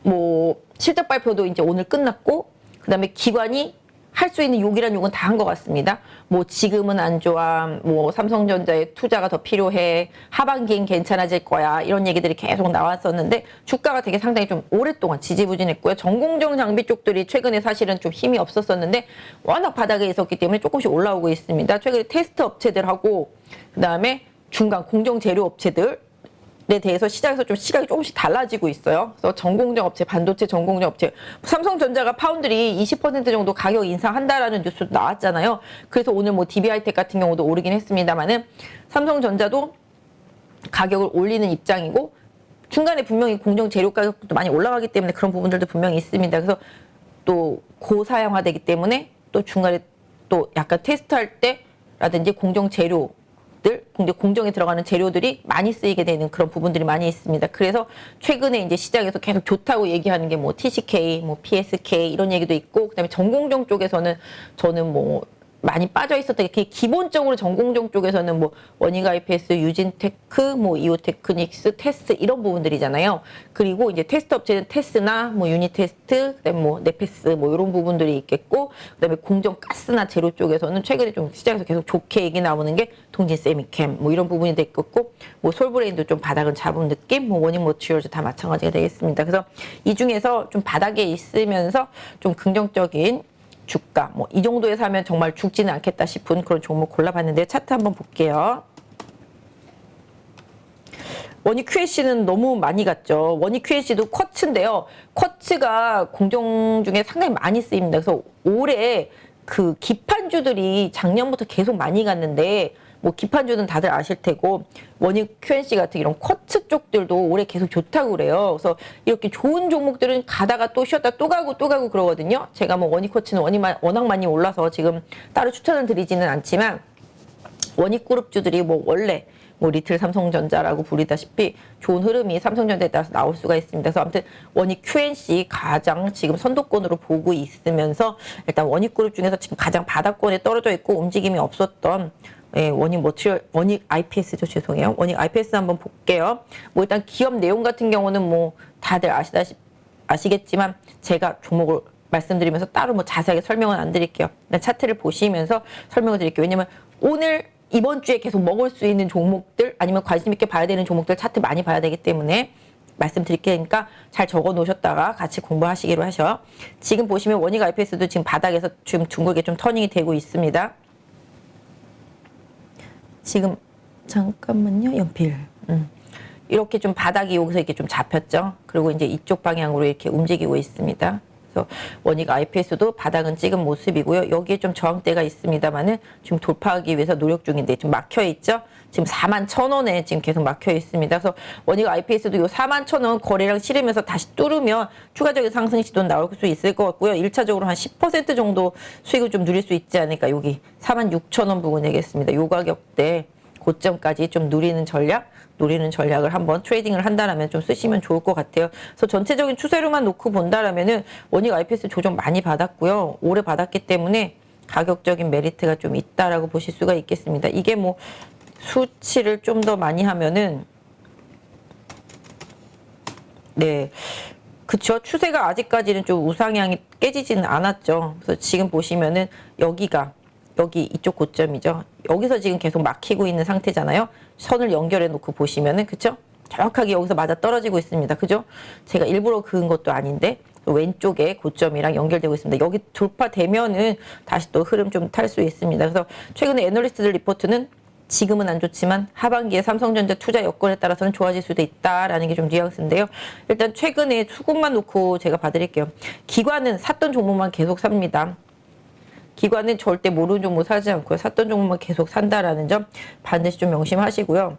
뭐 실적 발표도 이제 오늘 끝났고 그다음에 기관이 할 수 있는 욕이란 욕은 다 한 것 같습니다. 뭐 지금은 안 좋아, 뭐 삼성전자에 투자가 더 필요해, 하반기엔 괜찮아질 거야, 이런 얘기들이 계속 나왔었는데 주가가 되게 상당히 좀 오랫동안 지지부진했고요. 전공정 장비 쪽들이 최근에 사실은 좀 힘이 없었었는데 워낙 바닥에 있었기 때문에 조금씩 올라오고 있습니다. 최근에 테스트 업체들하고 그다음에 중간 공정 재료 업체들 에 대해서 시장에서 좀 시각이 조금씩 달라지고 있어요. 그래서 전공정 업체, 반도체 전공정 업체, 삼성전자가 파운드리 20% 정도 가격 인상한다라는 뉴스도 나왔잖아요. 그래서 오늘 뭐 DB하이텍 같은 경우도 오르긴 했습니다만은 삼성전자도 가격을 올리는 입장이고 중간에 분명히 공정 재료 가격도 많이 올라가기 때문에 그런 부분들도 분명히 있습니다. 그래서 또 고사양화되기 때문에 또 중간에 또 약간 테스트할 때라든지 공정 재료 공정에 들어가는 재료들이 많이 쓰이게 되는 그런 부분들이 많이 있습니다. 그래서 최근에 이제 시장에서 계속 좋다고 얘기하는 게 뭐 TCK, 뭐 PSK 이런 얘기도 있고, 그다음에 전공정 쪽에서는 저는 뭐 많이 빠져 있었던 게 기본적으로 전공정 쪽에서는 뭐 원익 IPS, 유진테크, 뭐 이오테크닉스, 테스 이런 부분들이잖아요. 그리고 이제 테스트 업체는 테스나 뭐 유니테스트, 그다음에 뭐 네페스 뭐 이런 부분들이 있겠고, 그다음에 공정 가스나 제로 쪽에서는 최근에 좀 시장에서 계속 좋게 얘기 나오는 게 동진 세미캠 뭐 이런 부분이 됐겠고, 뭐 솔브레인도 좀 바닥은 잡은 느낌, 뭐 원익 머티리얼즈 다 마찬가지가 되겠습니다. 그래서 이 중에서 좀 바닥에 있으면서 좀 긍정적인 주가 뭐 이 정도에 사면 정말 죽지는 않겠다 싶은 그런 종목 골라봤는데, 차트 한번 볼게요. 원익 QNC는 너무 많이 갔죠. 원익 QNC도 쿼츠인데요. 쿼츠가 공정 중에 상당히 많이 쓰입니다. 그래서 올해 그 기판주들이 작년부터 계속 많이 갔는데, 뭐 기판주는 다들 아실 테고, 원익 QNC 같은 이런 쿼츠 쪽들도 올해 계속 좋다고 그래요. 그래서 이렇게 좋은 종목들은 가다가 또 쉬었다 또 가고 또 가고 그러거든요. 제가 뭐 원익 쿼츠는 워낙 많이 올라서 지금 따로 추천을 드리지는 않지만, 원익 그룹주들이 뭐 원래 뭐 리틀 삼성전자라고 부리다시피 좋은 흐름이 삼성전자에 따라서 나올 수가 있습니다. 그래서 아무튼 원익 QNC 가장 지금 선도권으로 보고 있으면서, 일단 원익 그룹 중에서 지금 가장 바닥권에 떨어져 있고 움직임이 없었던 원익 머티리얼, 원익 IPS죠. 죄송해요. 원익 IPS 한번 볼게요. 뭐 일단 기업 내용 같은 경우는 뭐 다들 아시겠지만 제가 종목을 말씀드리면서 따로 뭐 자세하게 설명은 안 드릴게요. 그냥 차트를 보시면서 설명을 드릴게요. 왜냐면 오늘 이번 주에 계속 먹을 수 있는 종목들, 아니면 관심 있게 봐야 되는 종목들 차트 많이 봐야 되기 때문에 말씀드릴 테니까 잘 적어 놓으셨다가 같이 공부하시기로 하셔. 지금 보시면 원익 IPS도 지금 바닥에서 지금 둥글게 좀 터닝이 되고 있습니다. 지금 잠깐만요. 연필. 이렇게 좀 바닥이 여기서 이렇게 좀 잡혔죠. 그리고 이제 이쪽 방향으로 이렇게 움직이고 있습니다. 그래서 원익 IPS도 바닥은 찍은 모습이고요. 여기에 좀 저항대가 있습니다만은 지금 돌파하기 위해서 노력 중인데 좀 막혀 있죠. 지금 41,000원에 지금 계속 막혀 있습니다. 그래서 원익 IPS도 요 41,000원 거래량 치르면서 다시 뚫으면 추가적인 상승 시도 나올 수 있을 것 같고요. 1차적으로 한 10% 정도 수익을 좀 누릴 수 있지 않을까. 여기 46,000원 부분 되겠습니다. 요 가격대 고점까지 좀 노리는 전략을 한번 트레이딩을 한다라면 좀 쓰시면 좋을 것 같아요. 그래서 전체적인 추세로만 놓고 본다라면은 원익 IPS 조정 많이 받았고요. 오래 받았기 때문에 가격적인 메리트가 좀 있다라고 보실 수가 있겠습니다. 이게 뭐 수치를 좀 더 많이 하면은, 네, 그쵸. 추세가 아직까지는 좀 우상향이 깨지지는 않았죠. 그래서 지금 보시면은 여기 이쪽 고점이죠. 여기서 지금 계속 막히고 있는 상태잖아요. 선을 연결해 놓고 보시면은, 그쵸? 정확하게 여기서 맞아 떨어지고 있습니다. 그죠? 제가 일부러 그은 것도 아닌데 왼쪽에 고점이랑 연결되고 있습니다. 여기 돌파되면은 다시 또 흐름 좀 탈 수 있습니다. 그래서 최근에 애널리스트들 리포트는 지금은 안 좋지만 하반기에 삼성전자 투자 여건에 따라서는 좋아질 수도 있다라는 게 좀 뉘앙스인데요. 일단 최근에 수급만 놓고 제가 봐드릴게요. 기관은 샀던 종목만 계속 삽니다. 기관은 절대 모르는 종목 사지 않고요. 샀던 종목만 계속 산다라는 점 반드시 좀 명심하시고요.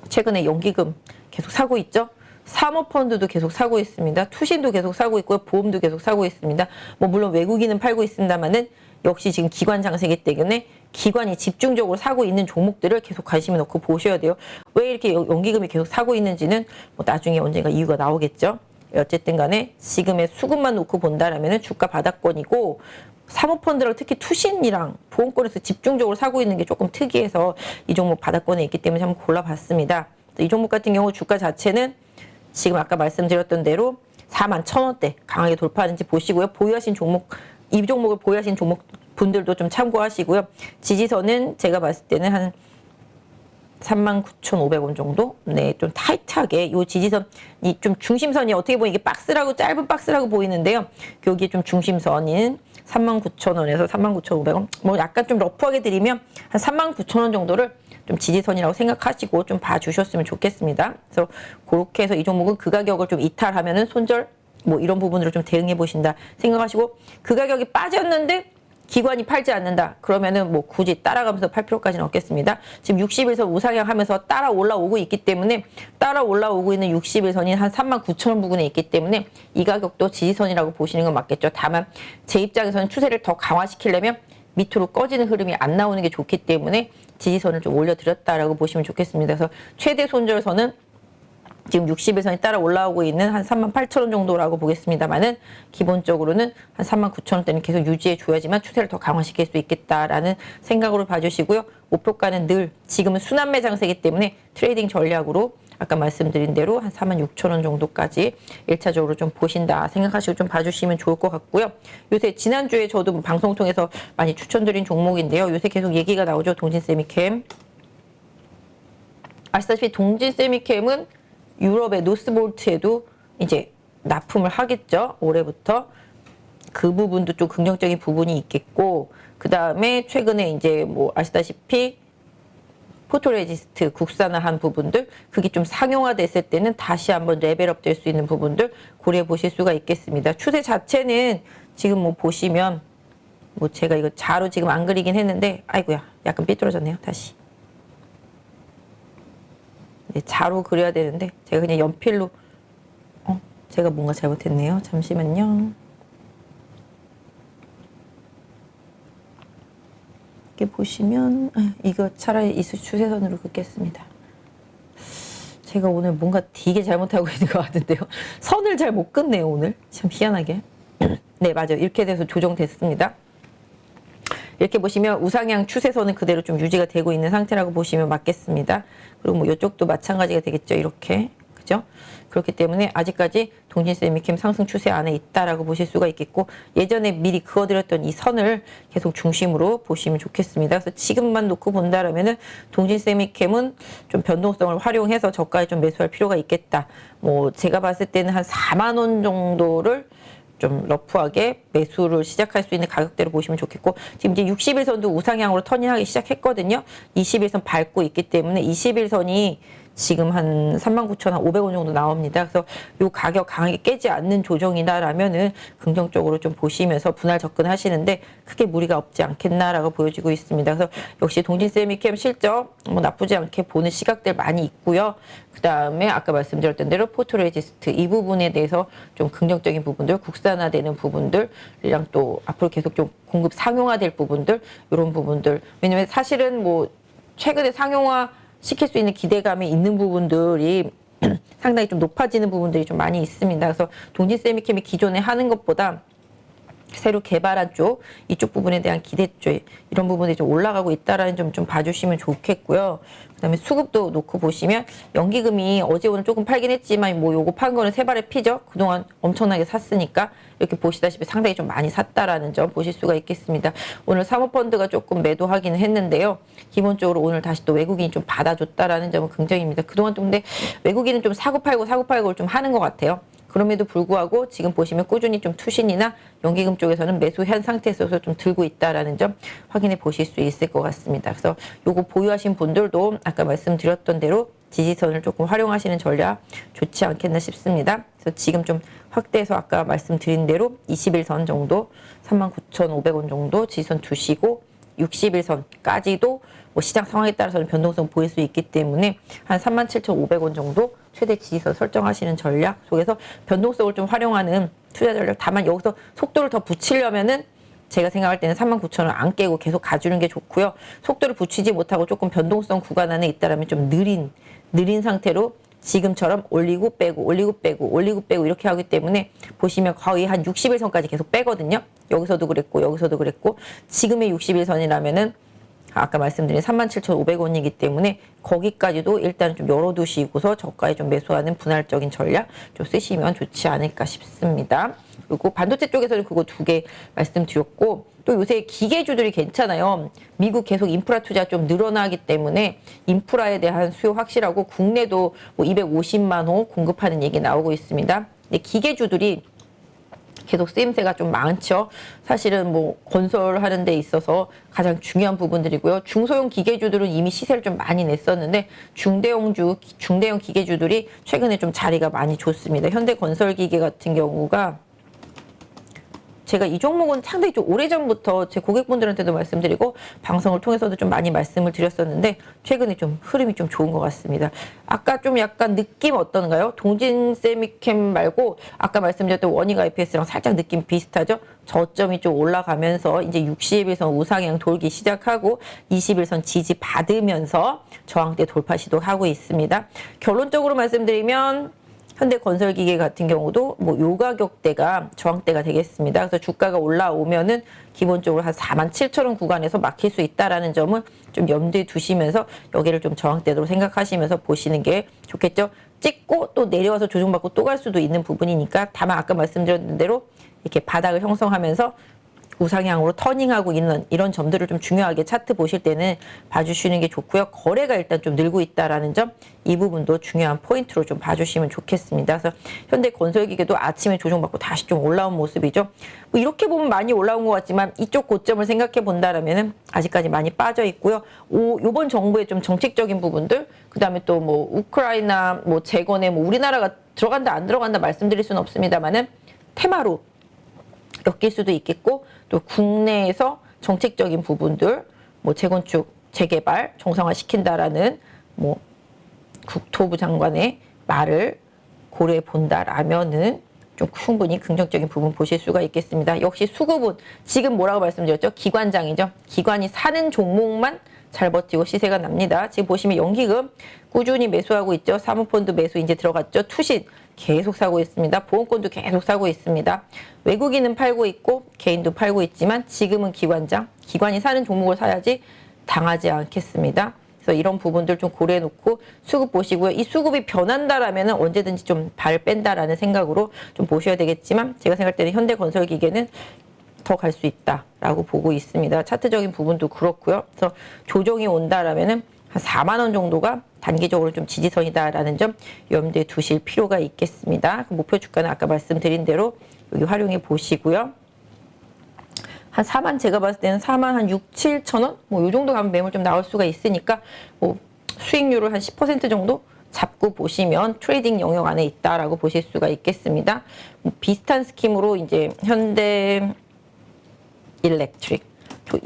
최근에 연기금 계속 사고 있죠. 사모펀드도 계속 사고 있습니다. 투신도 계속 사고 있고요. 보험도 계속 사고 있습니다. 뭐 물론 외국인은 팔고 있습니다만은 역시 지금 기관 장세기 때문에 기관이 집중적으로 사고 있는 종목들을 계속 관심을 놓고 보셔야 돼요. 왜 이렇게 연기금이 계속 사고 있는지는 뭐 나중에 언젠가 이유가 나오겠죠. 어쨌든 간에 지금의 수급만 놓고 본다라면 주가 바닥권이고, 사모펀드랑 특히 투신이랑 보험권에서 집중적으로 사고 있는 게 조금 특이해서 이 종목 바닥권에 있기 때문에 한번 골라봤습니다. 이 종목 같은 경우 주가 자체는 지금 아까 말씀드렸던 대로 41,000원대 강하게 돌파하는지 보시고요. 보유하신 종목, 이 종목을 보유하신 종목 분들도 좀 참고하시고요. 지지선은 제가 봤을 때는 한 39,500원 정도? 네, 좀 타이트하게 요 지지선이 좀 중심선이 어떻게 보면 이게 박스라고 짧은 박스라고 보이는데요. 여기에 좀 중심선인 39,000원에서 39,500원. 뭐 약간 좀 러프하게 드리면 한 39,000원 정도를 좀 지지선이라고 생각하시고 좀 봐주셨으면 좋겠습니다. 그래서 그렇게 해서 이 종목은 그 가격을 좀 이탈하면은 손절 뭐 이런 부분으로 좀 대응해 보신다 생각하시고, 그 가격이 빠졌는데 기관이 팔지 않는다 그러면은 뭐 굳이 따라가면서 팔 필요까지는 없겠습니다. 지금 60일선 우상향 하면서 따라 올라오고 있기 때문에, 따라 올라오고 있는 60일선이 한 39,000원 부근에 있기 때문에 이 가격도 지지선이라고 보시는 건 맞겠죠. 다만 제 입장에서는 추세를 더 강화시키려면 밑으로 꺼지는 흐름이 안 나오는 게 좋기 때문에 지지선을 좀 올려드렸다라고 보시면 좋겠습니다. 그래서 최대 손절선은 지금 60일선이 따라 올라오고 있는 한 38,000원 정도라고 보겠습니다만은 기본적으로는 한 39,000원대는 계속 유지해 줘야지만 추세를 더 강화시킬 수 있겠다라는 생각으로 봐주시고요. 목표가는 늘 지금은 순환매 장세이기 때문에 트레이딩 전략으로 아까 말씀드린 대로 한 46,000원 정도까지 1차적으로 좀 보신다 생각하시고 좀 봐주시면 좋을 것 같고요. 요새 지난주에 저도 방송 통해서 많이 추천드린 종목인데요. 요새 계속 얘기가 나오죠. 동진세미캠. 아시다시피 동진세미캠은 유럽의 노스볼트에도 이제 납품을 하겠죠. 올해부터. 그 부분도 좀 긍정적인 부분이 있겠고, 그 다음에 최근에 이제 뭐 아시다시피 포토레지스트 국산화한 부분들, 그게 좀 상용화됐을 때는 다시 한번 레벨업 될 수 있는 부분들 고려해 보실 수가 있겠습니다. 추세 자체는 지금 뭐 보시면, 뭐 제가 이거 자로 지금 안 그리긴 했는데, 아이고야, 약간 삐뚤어졌네요. 다시. 네, 자로 그려야 되는데 제가 그냥 연필로 제가 뭔가 잘못했네요. 잠시만요. 이렇게 보시면 이거 차라리 이수 추세선으로 긋겠습니다. 제가 오늘 뭔가 되게 잘못하고 있는 것 같은데요. 선을 잘 못 긋네요. 오늘 참 희한하게. 네, 맞아요. 이렇게 돼서 조정됐습니다. 이렇게 보시면 우상향 추세선은 그대로 좀 유지가 되고 있는 상태라고 보시면 맞겠습니다. 그리고 뭐 이쪽도 마찬가지가 되겠죠. 이렇게. 그죠? 그렇기 때문에 아직까지 동진세미캠 상승 추세 안에 있다라고 보실 수가 있겠고, 예전에 미리 그어드렸던 이 선을 계속 중심으로 보시면 좋겠습니다. 그래서 지금만 놓고 본다라면은 동진세미캠은 좀 변동성을 활용해서 저가에 좀 매수할 필요가 있겠다. 뭐 제가 봤을 때는 한 4만 원 정도를 좀 러프하게 매수를 시작할 수 있는 가격대로 보시면 좋겠고, 지금 이제 60일선도 우상향으로 터닝하기 시작했거든요. 20일선 밟고 있기 때문에 20일선이 지금 한 39,500원 정도 나옵니다. 그래서 이 가격 강하게 깨지 않는 조정이다라면은 긍정적으로 좀 보시면서 분할 접근하시는데 크게 무리가 없지 않겠나라고 보여지고 있습니다. 그래서 역시 동진세미캠 실적 뭐 나쁘지 않게 보는 시각들 많이 있고요. 그 다음에 아까 말씀드렸던 대로 포토레지스트 이 부분에 대해서 좀 긍정적인 부분들, 국산화되는 부분들이랑 또 앞으로 계속 좀 공급 상용화될 부분들, 이런 부분들. 왜냐면 사실은 뭐 최근에 상용화 시킬 수 있는 기대감이 있는 부분들이 상당히 좀 높아지는 부분들이 좀 많이 있습니다. 그래서 동진세미캠이 기존에 하는 것보다 새로 개발한 쪽, 이쪽 부분에 대한 기대쪽, 이런 부분이 좀 올라가고 있다라는 점 좀 봐주시면 좋겠고요. 그 다음에 수급도 놓고 보시면 연기금이 어제 오늘 조금 팔긴 했지만 뭐 요거 판 거는 세 발의 피죠. 그동안 엄청나게 샀으니까 이렇게 보시다시피 상당히 좀 많이 샀다라는 점 보실 수가 있겠습니다. 오늘 사모펀드가 조금 매도하기는 했는데요. 기본적으로 오늘 다시 또 외국인이 좀 받아줬다라는 점은 긍정입니다. 그동안 좀 근데 외국인은 좀 사고팔고를 좀 하는 것 같아요. 그럼에도 불구하고 지금 보시면 꾸준히 좀 투신이나 연기금 쪽에서는 매수한 상태에서 좀 들고 있다라는 점 확인해 보실 수 있을 것 같습니다. 그래서 요거 보유하신 분들도 아까 말씀드렸던 대로 지지선을 조금 활용하시는 전략 좋지 않겠나 싶습니다. 그래서 지금 좀 확대해서 아까 말씀드린 대로 21선 정도 39,500원 정도 지지선 두시고 61선까지도 뭐 시장 상황에 따라서는 변동성 보일 수 있기 때문에 한 37,500원 정도 최대 지지선 설정하시는 전략 속에서 변동성을 좀 활용하는 투자 전략. 다만 여기서 속도를 더 붙이려면은 제가 생각할 때는 39,000원 안 깨고 계속 가주는 게 좋고요. 속도를 붙이지 못하고 조금 변동성 구간 안에 있다라면 좀 느린 상태로 지금처럼 올리고 빼고 올리고 빼고 올리고 빼고 이렇게 하기 때문에 보시면 거의 한 60일선까지 계속 빼거든요. 여기서도 그랬고 여기서도 그랬고 지금의 60일선이라면은 아까 말씀드린 37,500원이기 때문에 거기까지도 일단 좀 열어두시고서 저가에 좀 매수하는 분할적인 전략 좀 쓰시면 좋지 않을까 싶습니다. 그리고 반도체 쪽에서는 그거 두 개 말씀드렸고, 또 요새 기계주들이 괜찮아요. 미국 계속 인프라 투자 좀 늘어나기 때문에 인프라에 대한 수요 확실하고 국내도 뭐 250만 호 공급하는 얘기 나오고 있습니다. 근데 기계주들이 계속 쓰임새가 좀 많죠. 사실은 뭐 건설하는 데 있어서 가장 중요한 부분들이고요. 중소형 기계주들은 이미 시세를 좀 많이 냈었는데 중대형 기계주들이 최근에 좀 자리가 많이 좋습니다. 현대건설기계 같은 경우가 제가 이 종목은 상당히 좀 오래전부터 제 고객분들한테도 말씀드리고 방송을 통해서도 좀 많이 말씀을 드렸었는데 최근에 좀 흐름이 좀 좋은 것 같습니다. 아까 좀 약간 느낌 어떤가요? 동진 세미캠 말고 아까 말씀드렸던 원익 IPS랑 살짝 느낌 비슷하죠? 저점이 좀 올라가면서 이제 60일선 우상향 돌기 시작하고 20일선 지지 받으면서 저항대 돌파 시도하고 있습니다. 결론적으로 말씀드리면 현대건설기계 같은 경우도 뭐 요 가격대가 저항대가 되겠습니다. 그래서 주가가 올라오면은 기본적으로 한 47,000원 구간에서 막힐 수 있다라는 점은 좀 염두에 두시면서 여기를 좀 저항대로 생각하시면서 보시는 게 좋겠죠. 찍고 또 내려와서 조정받고 또 갈 수도 있는 부분이니까 다만 아까 말씀드렸던 대로 이렇게 바닥을 형성하면서 우상향으로 터닝하고 있는 이런 점들을 좀 중요하게 차트 보실 때는 봐주시는 게 좋고요. 거래가 일단 좀 늘고 있다라는 점, 이 부분도 중요한 포인트로 좀 봐주시면 좋겠습니다. 그래서 현대건설기계도 아침에 조정받고 다시 좀 올라온 모습이죠. 뭐 이렇게 보면 많이 올라온 것 같지만 이쪽 고점을 생각해 본다라면은 아직까지 많이 빠져 있고요. 요번 정부의 좀 정책적인 부분들, 그 다음에 또 뭐 우크라이나 뭐 재건에 뭐 우리나라가 들어간다 안 들어간다 말씀드릴 수는 없습니다만은 테마로 엮일 수도 있겠고 또 국내에서 정책적인 부분들 뭐 재건축 재개발 정상화 시킨다라는 뭐 국토부 장관의 말을 고려해 본다라면은 좀 충분히 긍정적인 부분 보실 수가 있겠습니다. 역시 수급은 지금 뭐라고 말씀드렸죠? 기관장이죠. 기관이 사는 종목만 잘 버티고 시세가 납니다. 지금 보시면 연기금 꾸준히 매수하고 있죠. 사모펀드 매수 이제 들어갔죠. 투신 계속 사고 있습니다. 보험권도 계속 사고 있습니다. 외국인은 팔고 있고 개인도 팔고 있지만 지금은 기관장, 기관이 사는 종목을 사야지 당하지 않겠습니다. 그래서 이런 부분들 좀 고려해 놓고 수급 보시고요. 이 수급이 변한다라면 언제든지 좀 발 뺀다라는 생각으로 좀 보셔야 되겠지만 제가 생각할 때는 현대건설기계는 더 갈 수 있다라고 보고 있습니다. 차트적인 부분도 그렇고요. 그래서 조정이 온다라면은 한 4만 원 정도가 단기적으로 좀 지지선이다라는 점 염두에 두실 필요가 있겠습니다. 목표 주가는 아까 말씀드린 대로 여기 활용해 보시고요. 한 4만 제가 봤을 때는 4만 한 6, 7천 원? 뭐 요 정도 가면 매물 좀 나올 수가 있으니까 뭐 수익률을 한 10% 정도 잡고 보시면 트레이딩 영역 안에 있다라고 보실 수가 있겠습니다. 뭐 비슷한 스킴으로 이제 현대 일렉트릭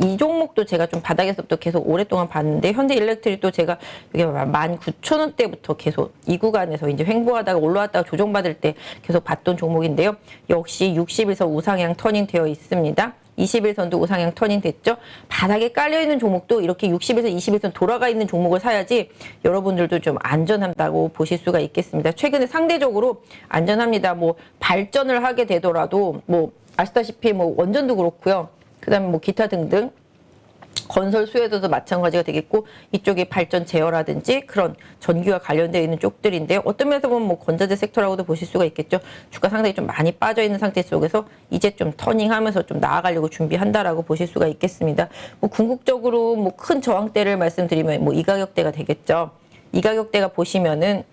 이 종목도 제가 좀 바닥에서부터 계속 오랫동안 봤는데 현대 일렉트릭도 제가 여기 19,000원대부터 계속 이 구간에서 이제 횡보하다가 올라왔다가 조정받을 때 계속 봤던 종목인데요. 역시 60일선 우상향 터닝 되어 있습니다. 20일선도 우상향 터닝 됐죠. 바닥에 깔려있는 종목도 이렇게 60일선, 20일선 돌아가 있는 종목을 사야지 여러분들도 좀 안전하다고 보실 수가 있겠습니다. 최근에 상대적으로 안전합니다. 뭐 발전을 하게 되더라도 뭐 아시다시피 뭐 원전도 그렇고요. 그 다음에 뭐 기타 등등 건설 수혜도도 마찬가지가 되겠고 이쪽에 발전 제어라든지 그런 전기와 관련되어 있는 쪽들인데요. 어떤 면에서 보면 뭐 건자재 섹터라고도 보실 수가 있겠죠. 주가 상당히 좀 많이 빠져 있는 상태 속에서 이제 좀 터닝하면서 좀 나아가려고 준비한다라고 보실 수가 있겠습니다. 뭐 궁극적으로 뭐 큰 저항대를 말씀드리면 뭐 이 가격대가 되겠죠. 이 가격대가 보시면은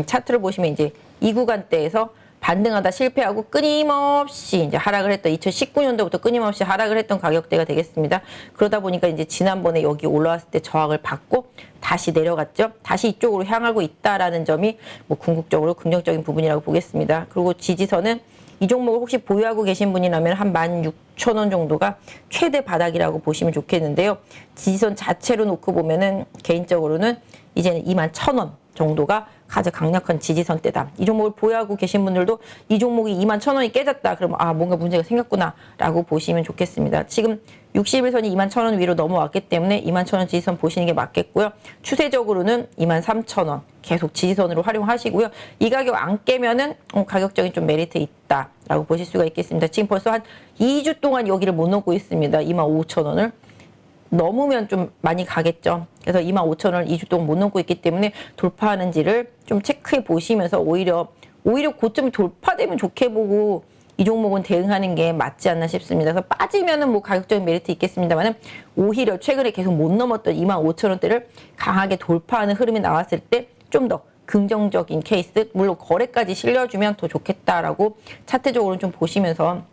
차트를 보시면 이제 이 구간대에서 반등하다 실패하고 끊임없이 이제 하락을 했던 2019년도부터 끊임없이 하락을 했던 가격대가 되겠습니다. 그러다 보니까 이제 지난번에 여기 올라왔을 때 저항을 받고 다시 내려갔죠. 다시 이쪽으로 향하고 있다라는 점이 뭐 궁극적으로 긍정적인 부분이라고 보겠습니다. 그리고 지지선은 이 종목을 혹시 보유하고 계신 분이라면 한 16,000원 정도가 최대 바닥이라고 보시면 좋겠는데요. 지지선 자체로 놓고 보면은 개인적으로는 이제는 21,000원 정도가 가장 강력한 지지선대다. 이 종목을 보유하고 계신 분들도 이 종목이 21,000원이 깨졌다. 그러면 아 뭔가 문제가 생겼구나 라고 보시면 좋겠습니다. 지금 60일선이 21,000원 위로 넘어왔기 때문에 21,000원 지지선 보시는 게 맞겠고요. 추세적으로는 23,000원 계속 지지선으로 활용하시고요. 이 가격 안 깨면은 가격적인 좀 메리트 있다라고 보실 수가 있겠습니다. 지금 벌써 한 2주 동안 여기를 못 넘고 있습니다. 25,000원을. 넘으면 좀 많이 가겠죠. 그래서 25,000원을 2주 동안 못 넘고 있기 때문에 돌파하는지를 좀 체크해 보시면서 오히려 고점이 돌파되면 좋게 보고 이 종목은 대응하는 게 맞지 않나 싶습니다. 그래서 빠지면은 뭐 가격적인 메리트 있겠습니다만은 오히려 최근에 계속 못 넘었던 25,000원대를 강하게 돌파하는 흐름이 나왔을 때 좀 더 긍정적인 케이스, 물론 거래까지 실려주면 더 좋겠다라고 차트적으로는 좀 보시면서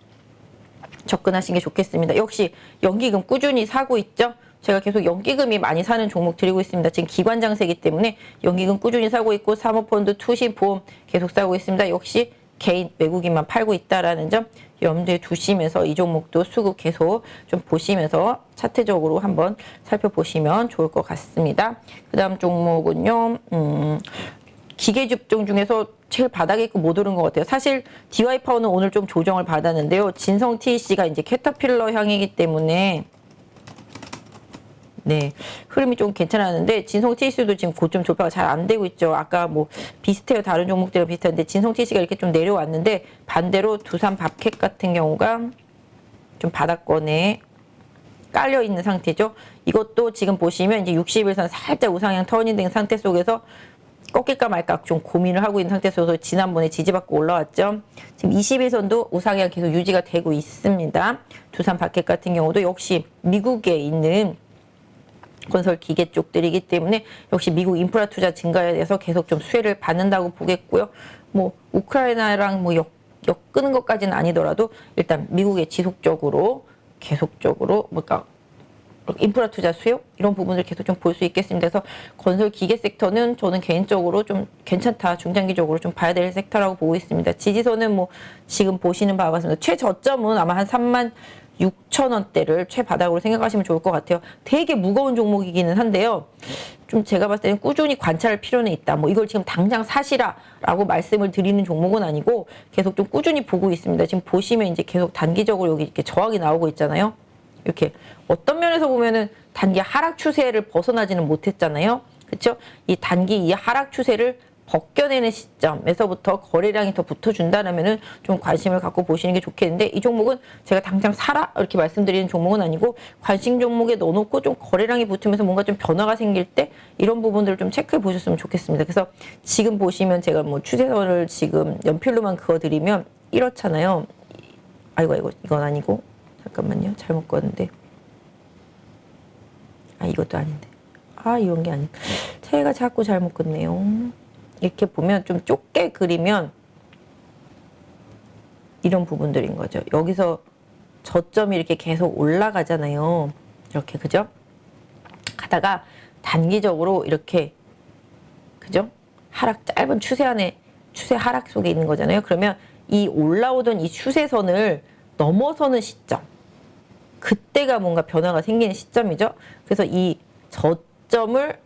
접근하시는 게 좋겠습니다. 역시 연기금 꾸준히 사고 있죠. 제가 계속 연기금이 많이 사는 종목 드리고 있습니다. 지금 기관 장세이기 때문에 연기금 꾸준히 사고 있고 사모펀드, 투신, 보험 계속 사고 있습니다. 역시 개인 외국인만 팔고 있다라는 점 염두에 두시면서 이 종목도 수급 계속 좀 보시면서 차트적으로 한번 살펴보시면 좋을 것 같습니다. 그 다음 종목은요, 기계주종 중에서 제일 바닥에 있고 못 오른 것 같아요. 사실 DY파워는 오늘 좀 조정을 받았는데요. 진성 TC가 이제 캐터필러 향이기 때문에 네, 흐름이 좀 괜찮았는데 진성 TC도 지금 고점 돌파가 잘 안 되고 있죠. 아까 뭐 비슷해요. 다른 종목들과 비슷한데 진성 TC가 이렇게 좀 내려왔는데 반대로 두산 밥캣 같은 경우가 좀 바닥권에 깔려 있는 상태죠. 이것도 지금 보시면 이제 60일선 살짝 우상향 터닝된 상태 속에서 꺾일까 말까 좀 고민을 하고 있는 상태 속에서 지난번에 지지받고 올라왔죠. 지금 21선도 우상향 계속 유지가 되고 있습니다. 두산 밥캣 같은 경우도 역시 미국에 있는 건설 기계 쪽들이기 때문에 역시 미국 인프라 투자 증가에 대해서 계속 좀 수혜를 받는다고 보겠고요. 뭐 우크라이나랑 뭐 엮는 것까지는 아니더라도 일단 미국의 지속적으로 계속적으로 뭔가 인프라 투자 수요 이런 부분을 계속 좀 볼 수 있겠습니다. 그래서 건설 기계 섹터는 저는 개인적으로 좀 괜찮다, 중장기적으로 좀 봐야 될 섹터라고 보고 있습니다. 지지선은 뭐 지금 보시는 바와 같습니다. 최저점은 아마 한 36,000원대를 최바닥으로 생각하시면 좋을 것 같아요. 되게 무거운 종목이기는 한데요. 좀 제가 봤을 때는 꾸준히 관찰할 필요는 있다. 뭐 이걸 지금 당장 사시라라고 말씀을 드리는 종목은 아니고 계속 좀 꾸준히 보고 있습니다. 지금 보시면 이제 계속 단기적으로 여기 이렇게 저항이 나오고 있잖아요. 이렇게 어떤 면에서 보면은 단기 하락 추세를 벗어나지는 못했잖아요. 그렇죠? 이 단기 이 하락 추세를 벗겨내는 시점에서부터 거래량이 더 붙어준다면은 좀 관심을 갖고 보시는 게 좋겠는데 이 종목은 제가 당장 사라 이렇게 말씀드리는 종목은 아니고 관심 종목에 넣어놓고 좀 거래량이 붙으면서 뭔가 좀 변화가 생길 때 이런 부분들을 좀 체크해 보셨으면 좋겠습니다. 그래서 지금 보시면 제가 뭐 추세선을 지금 연필로만 그어드리면 이렇잖아요. 아이고 이건 아니고 잠깐만요. 잘못 그었는데 이것도 아닌데 이런 게 아닌데 제가 자꾸 잘못 그었네요. 이렇게 보면 좀 좁게 그리면 이런 부분들인 거죠. 여기서 저점이 이렇게 계속 올라가잖아요. 이렇게 그죠? 가다가 단기적으로 이렇게 그죠? 하락 짧은 추세 안에 추세 하락 속에 있는 거잖아요. 그러면 이 올라오던 이 추세선을 넘어서는 시점 그때가 뭔가 변화가 생기는 시점이죠. 그래서 이 저점을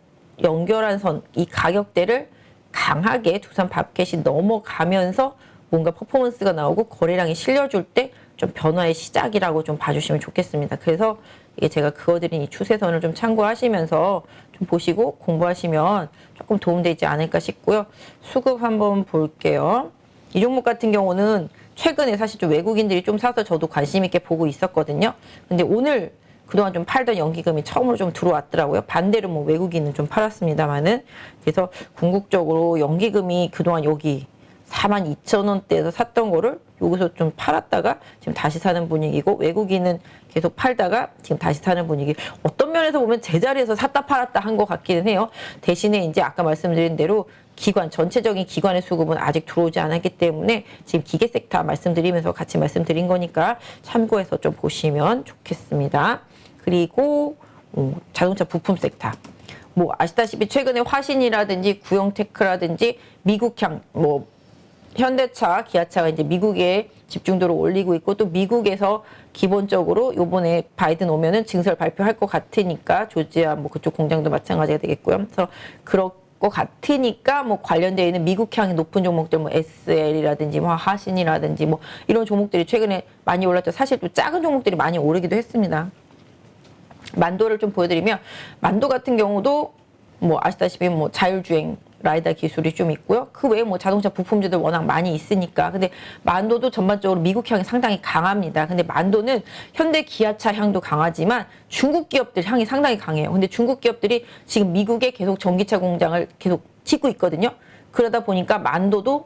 연결한 선, 이 가격대를 강하게 두산 밥캣이 넘어가면서 뭔가 퍼포먼스가 나오고 거래량이 실려줄 때 좀 변화의 시작이라고 좀 봐주시면 좋겠습니다. 그래서 이게 제가 그어드린 이 추세선을 좀 참고하시면서 좀 보시고 공부하시면 조금 도움되지 않을까 싶고요. 수급 한번 볼게요. 이 종목 같은 경우는 최근에 사실 좀 외국인들이 좀 사서 저도 관심 있게 보고 있었거든요. 근데 오늘 그동안 좀 팔던 연기금이 처음으로 좀 들어왔더라고요. 반대로 뭐 외국인은 좀 팔았습니다만은. 그래서 궁극적으로 연기금이 그동안 여기 42,000원대에서 샀던 거를 여기서 좀 팔았다가 지금 다시 사는 분위기고 외국인은 계속 팔다가 지금 다시 사는 분위기. 어떤 면에서 보면 제자리에서 샀다 팔았다 한 것 같기는 해요. 대신에 이제 아까 말씀드린 대로 기관, 전체적인 기관의 수급은 아직 들어오지 않았기 때문에 지금 기계 섹터 말씀드리면서 같이 말씀드린 거니까 참고해서 좀 보시면 좋겠습니다. 그리고 자동차 부품 섹터. 뭐 아시다시피 최근에 화신이라든지 구형테크라든지 미국향, 뭐 현대차, 기아차가 이제 미국에 집중도를 올리고 있고 또 미국에서 기본적으로 요번에 바이든 오면은 증설 발표할 것 같으니까 조지아 뭐 그쪽 공장도 마찬가지가 되겠고요. 그래서 그럴 것 같으니까 뭐 관련되어 있는 미국향이 높은 종목들 뭐 SL이라든지 뭐 하신이라든지 뭐 이런 종목들이 최근에 많이 올랐죠. 사실 또 작은 종목들이 많이 오르기도 했습니다. 만도를 좀 보여드리면 만도 같은 경우도 뭐 아시다시피 뭐 자율주행 라이다 기술이 좀 있고요. 그 외에 뭐 자동차 부품주들 워낙 많이 있으니까. 근데 만도도 전반적으로 미국 향이 상당히 강합니다. 근데 만도는 현대 기아차 향도 강하지만 중국 기업들 향이 상당히 강해요. 근데 중국 기업들이 지금 미국에 계속 전기차 공장을 계속 짓고 있거든요. 그러다 보니까 만도도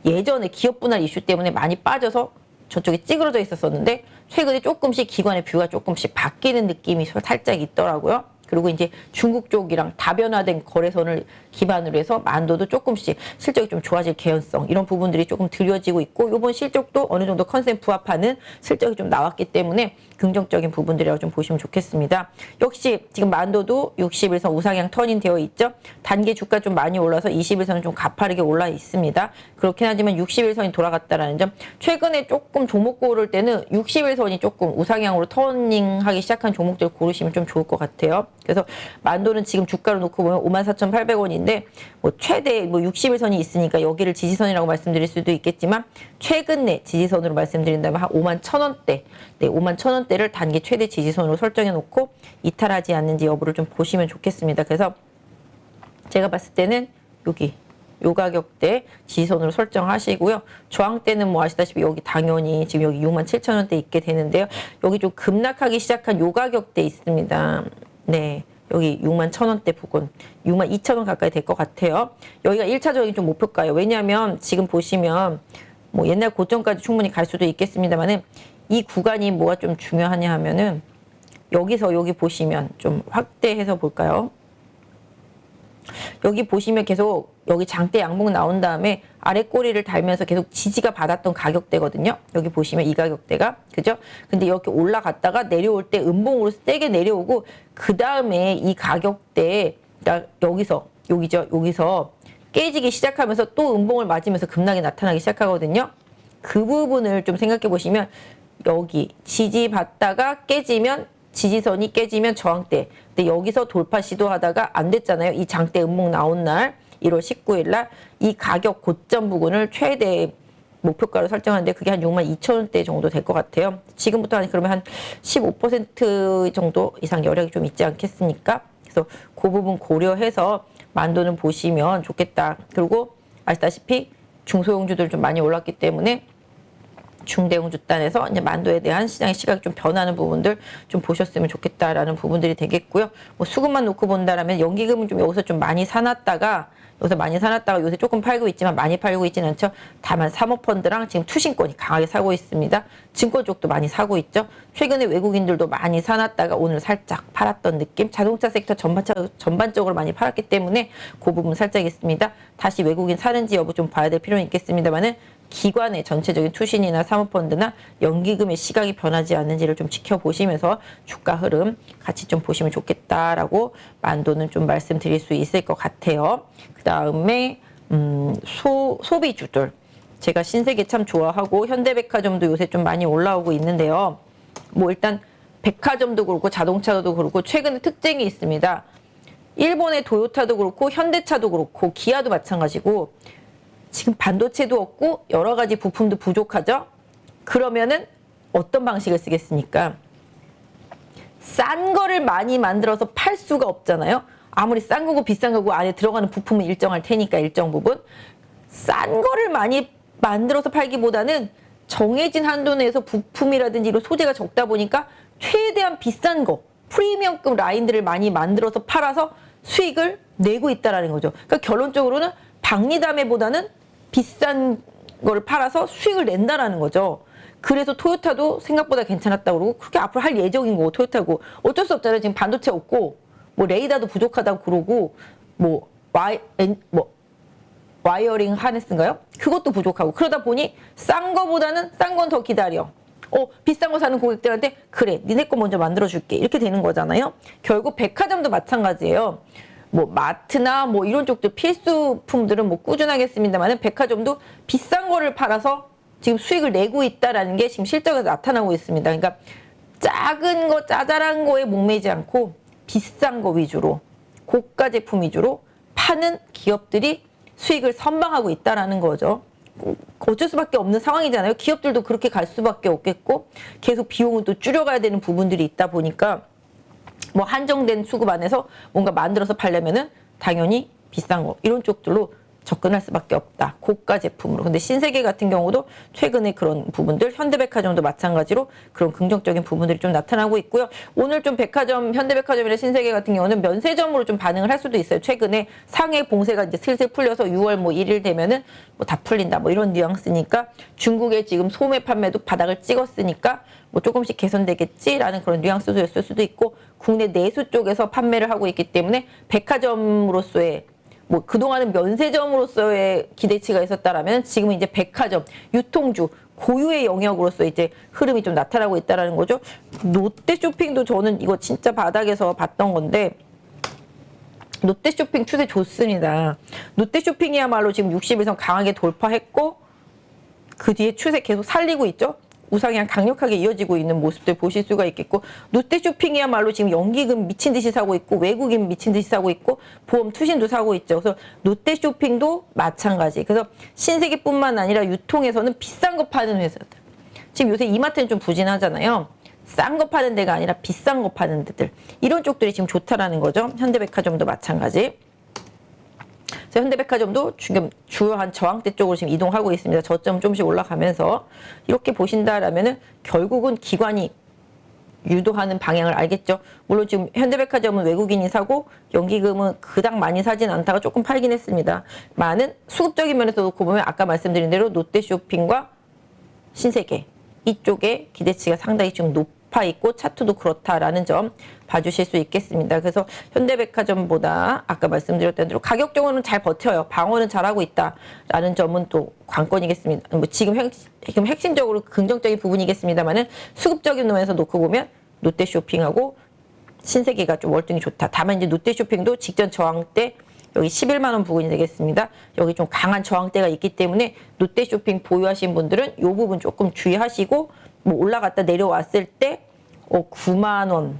예전에 기업 분할 이슈 때문에 많이 빠져서 저쪽에 찌그러져 있었었는데 최근에 조금씩 기관의 뷰가 조금씩 바뀌는 느낌이 살짝 있더라고요. 그리고 이제 중국 쪽이랑 다변화된 거래선을 기반으로 해서 만도도 조금씩 실적이 좀 좋아질 개연성 이런 부분들이 조금 드려지고 있고 이번 실적도 어느 정도 컨셉 부합하는 실적이 좀 나왔기 때문에 긍정적인 부분들이라고 좀 보시면 좋겠습니다. 역시 지금 만도도 60일선 우상향 터닝 되어 있죠. 단기 주가 좀 많이 올라서 20일선은 좀 가파르게 올라 있습니다. 그렇긴 하지만 60일선이 돌아갔다라는 점 최근에 조금 종목 고를 때는 60일선이 조금 우상향으로 터닝하기 시작한 종목들 고르시면 좀 좋을 것 같아요. 그래서 만도는 지금 주가로 놓고 보면 54,800원인데 뭐 최대 뭐 60일선이 있으니까 여기를 지지선이라고 말씀드릴 수도 있겠지만 최근 내 지지선으로 말씀드린다면 한 51,000원대, 네, 51,000원대를 단기 최대 지지선으로 설정해 놓고 이탈하지 않는지 여부를 좀 보시면 좋겠습니다. 그래서 제가 봤을 때는 여기 요 가격대 지지선으로 설정하시고요. 저항대는 뭐 아시다시피 여기 당연히 지금 여기 67,000원대 있게 되는데요. 여기 좀 급락하기 시작한 요 가격대 있습니다. 네. 여기 61,000원대 부근 62,000원 가까이 될 것 같아요. 여기가 1차적인 좀 목표가예요. 왜냐하면 지금 보시면 뭐 옛날 고점까지 충분히 갈 수도 있겠습니다만은 이 구간이 뭐가 좀 중요하냐 하면은 여기서 여기 보시면 좀 확대해서 볼까요? 여기 보시면 계속 여기 장대 양봉 나온 다음에 아래 꼬리를 달면서 계속 지지가 받았던 가격대거든요. 여기 보시면 이 가격대가 그죠? 근데 이렇게 올라갔다가 내려올 때 음봉으로 세게 내려오고 그 다음에 이 가격대가 여기서 여기죠. 여기서 깨지기 시작하면서 또 음봉을 맞으면서 급락이 나타나기 시작하거든요. 그 부분을 좀 생각해 보시면 여기 지지받다가 깨지면 지지선이 깨지면 저항대. 근데 여기서 돌파 시도하다가 안 됐잖아요. 이 장대 음봉 나온 날 1월 19일 날 이 가격 고점 부근을 최대 목표가로 설정하는데 그게 한 62,000원대 정도 될 것 같아요. 지금부터 그러면 한 15% 정도 이상 여력이 좀 있지 않겠습니까? 그래서 그 부분 고려해서 만도는 보시면 좋겠다. 그리고 아시다시피 중소형주들 좀 많이 올랐기 때문에 중대형주 단에서 이제 만도에 대한 시장의 시각이 좀 변하는 부분들 좀 보셨으면 좋겠다라는 부분들이 되겠고요. 뭐 수급만 놓고 본다라면 연기금은 좀 여기서 좀 많이 사놨다가 요새 조금 팔고 있지만 많이 팔고 있지는 않죠. 다만 사모펀드랑 지금 투신권이 강하게 사고 있습니다. 증권 쪽도 많이 사고 있죠. 최근에 외국인들도 많이 사놨다가 오늘 살짝 팔았던 느낌. 자동차 섹터 전반적으로 많이 팔았기 때문에 그 부분 살짝 있습니다. 다시 외국인 사는지 여부 좀 봐야 될 필요는 있겠습니다만은 기관의 전체적인 투신이나 사모펀드나 연기금의 시각이 변하지 않는지를 좀 지켜보시면서 주가 흐름 같이 좀 보시면 좋겠다라고 만도는 좀 말씀드릴 수 있을 것 같아요. 그 다음에 소비주들 제가 신세계 참 좋아하고 현대백화점도 요새 좀 많이 올라오고 있는데요. 뭐 일단 백화점도 그렇고 자동차도 그렇고 최근에 특징이 있습니다. 일본의 도요타도 그렇고 현대차도 그렇고 기아도 마찬가지고 지금 반도체도 없고 여러 가지 부품도 부족하죠? 그러면은 어떤 방식을 쓰겠습니까? 싼 거를 많이 만들어서 팔 수가 없잖아요? 아무리 싼 거고 비싼 거고 안에 들어가는 부품은 일정할 테니까 일정 부분. 싼 거를 많이 만들어서 팔기보다는 정해진 한도 내에서 부품이라든지 이런 소재가 적다 보니까 최대한 비싼 거, 프리미엄급 라인들을 많이 만들어서 팔아서 수익을 내고 있다는 거죠. 그러니까 결론적으로는 박리담회보다는 비싼 거를 팔아서 수익을 낸다라는 거죠. 그래서 토요타도 생각보다 괜찮았다고 그러고 그렇게 앞으로 할 예정인 거고 토요타고 어쩔 수 없잖아요. 지금 반도체 없고 뭐 레이더도 부족하다고 그러고 뭐 와이어링 하네스인가요? 그것도 부족하고 그러다 보니 싼 거보다는 싼 건 더 기다려. 비싼 거 사는 고객들한테 그래 니네 거 먼저 만들어줄게 이렇게 되는 거잖아요. 결국 백화점도 마찬가지예요. 뭐 마트나 뭐 이런 쪽들 필수품들은 뭐 꾸준하겠습니다만은 백화점도 비싼 거를 팔아서 지금 수익을 내고 있다라는 게 지금 실적에서 나타나고 있습니다. 그러니까 작은 거 짜잘한 거에 목매지 않고 비싼 거 위주로 고가 제품 위주로 파는 기업들이 수익을 선방하고 있다라는 거죠. 어쩔 수밖에 없는 상황이잖아요. 기업들도 그렇게 갈 수밖에 없겠고 계속 비용을 또 줄여가야 되는 부분들이 있다 보니까 뭐 한정된 수급 안에서 뭔가 만들어서 팔려면은 당연히 비싼 거 이런 쪽들로 접근할 수밖에 없다. 고가 제품으로. 근데 신세계 같은 경우도 최근에 그런 부분들, 현대백화점도 마찬가지로 그런 긍정적인 부분들이 좀 나타나고 있고요. 오늘 좀 백화점, 현대백화점이나 신세계 같은 경우는 면세점으로 좀 반응을 할 수도 있어요. 최근에 상해 봉쇄가 이제 슬슬 풀려서 6월 뭐 1일 되면은 뭐 다 풀린다. 뭐 이런 뉘앙스니까 중국의 지금 소매 판매도 바닥을 찍었으니까 뭐 조금씩 개선되겠지라는 그런 뉘앙스였을 수도 있고, 국내 내수 쪽에서 판매를 하고 있기 때문에 백화점으로서의 뭐 그동안은 면세점으로서의 기대치가 있었다라면 지금은 이제 백화점, 유통주, 고유의 영역으로서 이제 흐름이 좀 나타나고 있다라는 거죠. 롯데쇼핑도 저는 이거 진짜 바닥에서 봤던 건데, 롯데쇼핑 추세 좋습니다. 롯데쇼핑이야말로 지금 60일선 강하게 돌파했고 그 뒤에 추세 계속 살리고 있죠. 우상향 강력하게 이어지고 있는 모습들 보실 수가 있겠고, 롯데쇼핑이야말로 지금 연기금 미친 듯이 사고 있고 외국인 미친 듯이 사고 있고 보험 투신도 사고 있죠. 그래서 롯데쇼핑도 마찬가지. 그래서 신세계뿐만 아니라 유통에서는 비싼 거 파는 회사들, 지금 요새 이마트는 좀 부진하잖아요. 싼 거 파는 데가 아니라 비싼 거 파는 데들, 이런 쪽들이 지금 좋다라는 거죠. 현대백화점도 마찬가지. 현대백화점도 지금 주요한 저항대 쪽으로 지금 이동하고 있습니다. 저점 조금씩 올라가면서 이렇게 보신다라면은 결국은 기관이 유도하는 방향을 알겠죠. 물론 지금 현대백화점은 외국인이 사고 연기금은 그닥 많이 사진 않다가 조금 팔긴 했습니다. 많은 수급적인 면에서 놓고 보면 아까 말씀드린 대로 롯데쇼핑과 신세계 이쪽에 기대치가 상당히 지금 높아 있고 차트도 그렇다라는 점 봐주실 수 있겠습니다. 그래서 현대백화점보다 아까 말씀드렸던 대로 가격적으로는 잘 버텨요. 방어는 잘하고 있다라는 점은 또 관건이겠습니다. 뭐 지금 핵심적으로 긍정적인 부분이겠습니다만은 수급적인 면에서 놓고 보면 롯데쇼핑하고 신세계가 좀 월등히 좋다. 다만 이제 롯데쇼핑도 직전 저항대 여기 11만 원 부근이 되겠습니다. 여기 좀 강한 저항대가 있기 때문에 롯데쇼핑 보유하신 분들은 이 부분 조금 주의하시고, 뭐 올라갔다 내려왔을 때 9만 원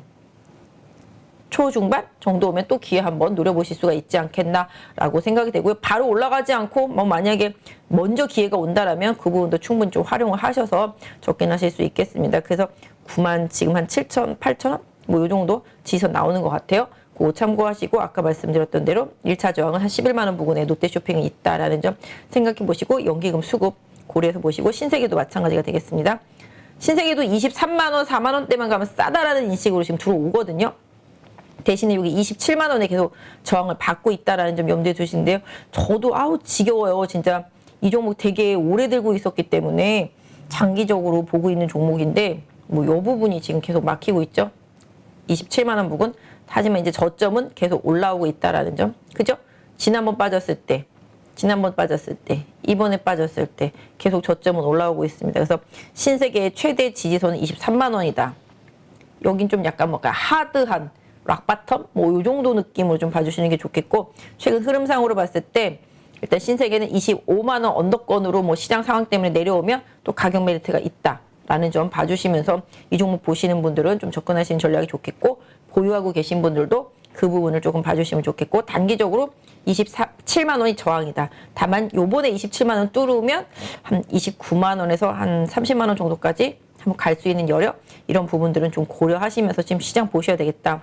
초중반 정도 오면 또 기회 한번 노려보실 수가 있지 않겠나라고 생각이 되고요. 바로 올라가지 않고 뭐 만약에 먼저 기회가 온다라면 그 부분도 충분히 좀 활용을 하셔서 접근하실 수 있겠습니다. 그래서 9만 지금 한 7천, 8천 원? 뭐 이 정도 지선 나오는 것 같아요. 그거 참고하시고 아까 말씀드렸던 대로 1차 저항은 한 11만 원 부근에 롯데쇼핑이 있다라는 점 생각해 보시고 연기금 수급 고려해서 보시고, 신세계도 마찬가지가 되겠습니다. 신세계도 23만 원, 4만 원대만 가면 싸다라는 인식으로 지금 들어오거든요. 대신에 여기 27만 원에 계속 저항을 받고 있다라는 점 염두에 두시는데요. 저도 지겨워요. 진짜 이 종목 되게 오래 들고 있었기 때문에 장기적으로 보고 있는 종목인데 뭐 이 부분이 지금 계속 막히고 있죠. 27만 원 부근. 하지만 이제 저점은 계속 올라오고 있다라는 점. 그죠? 지난번 빠졌을 때, 이번에 빠졌을 때 계속 저점은 올라오고 있습니다. 그래서 신세계의 최대 지지선은 23만 원이다. 여긴 좀 약간 뭔가 하드한 락바텀? 뭐 이 정도 느낌으로 좀 봐주시는 게 좋겠고, 최근 흐름상으로 봤을 때 일단 신세계는 25만 원 언더권으로 뭐 시장 상황 때문에 내려오면 또 가격 메리트가 있다라는 점 봐주시면서 이 종목 보시는 분들은 좀 접근하시는 전략이 좋겠고, 보유하고 계신 분들도 그 부분을 조금 봐주시면 좋겠고, 단기적으로 27만 원이 저항이다. 다만 요번에 27만 원 뚫으면 한 29만 원에서 한 30만 원 정도까지 한번 갈 수 있는 여력, 이런 부분들은 좀 고려하시면서 지금 시장 보셔야 되겠다.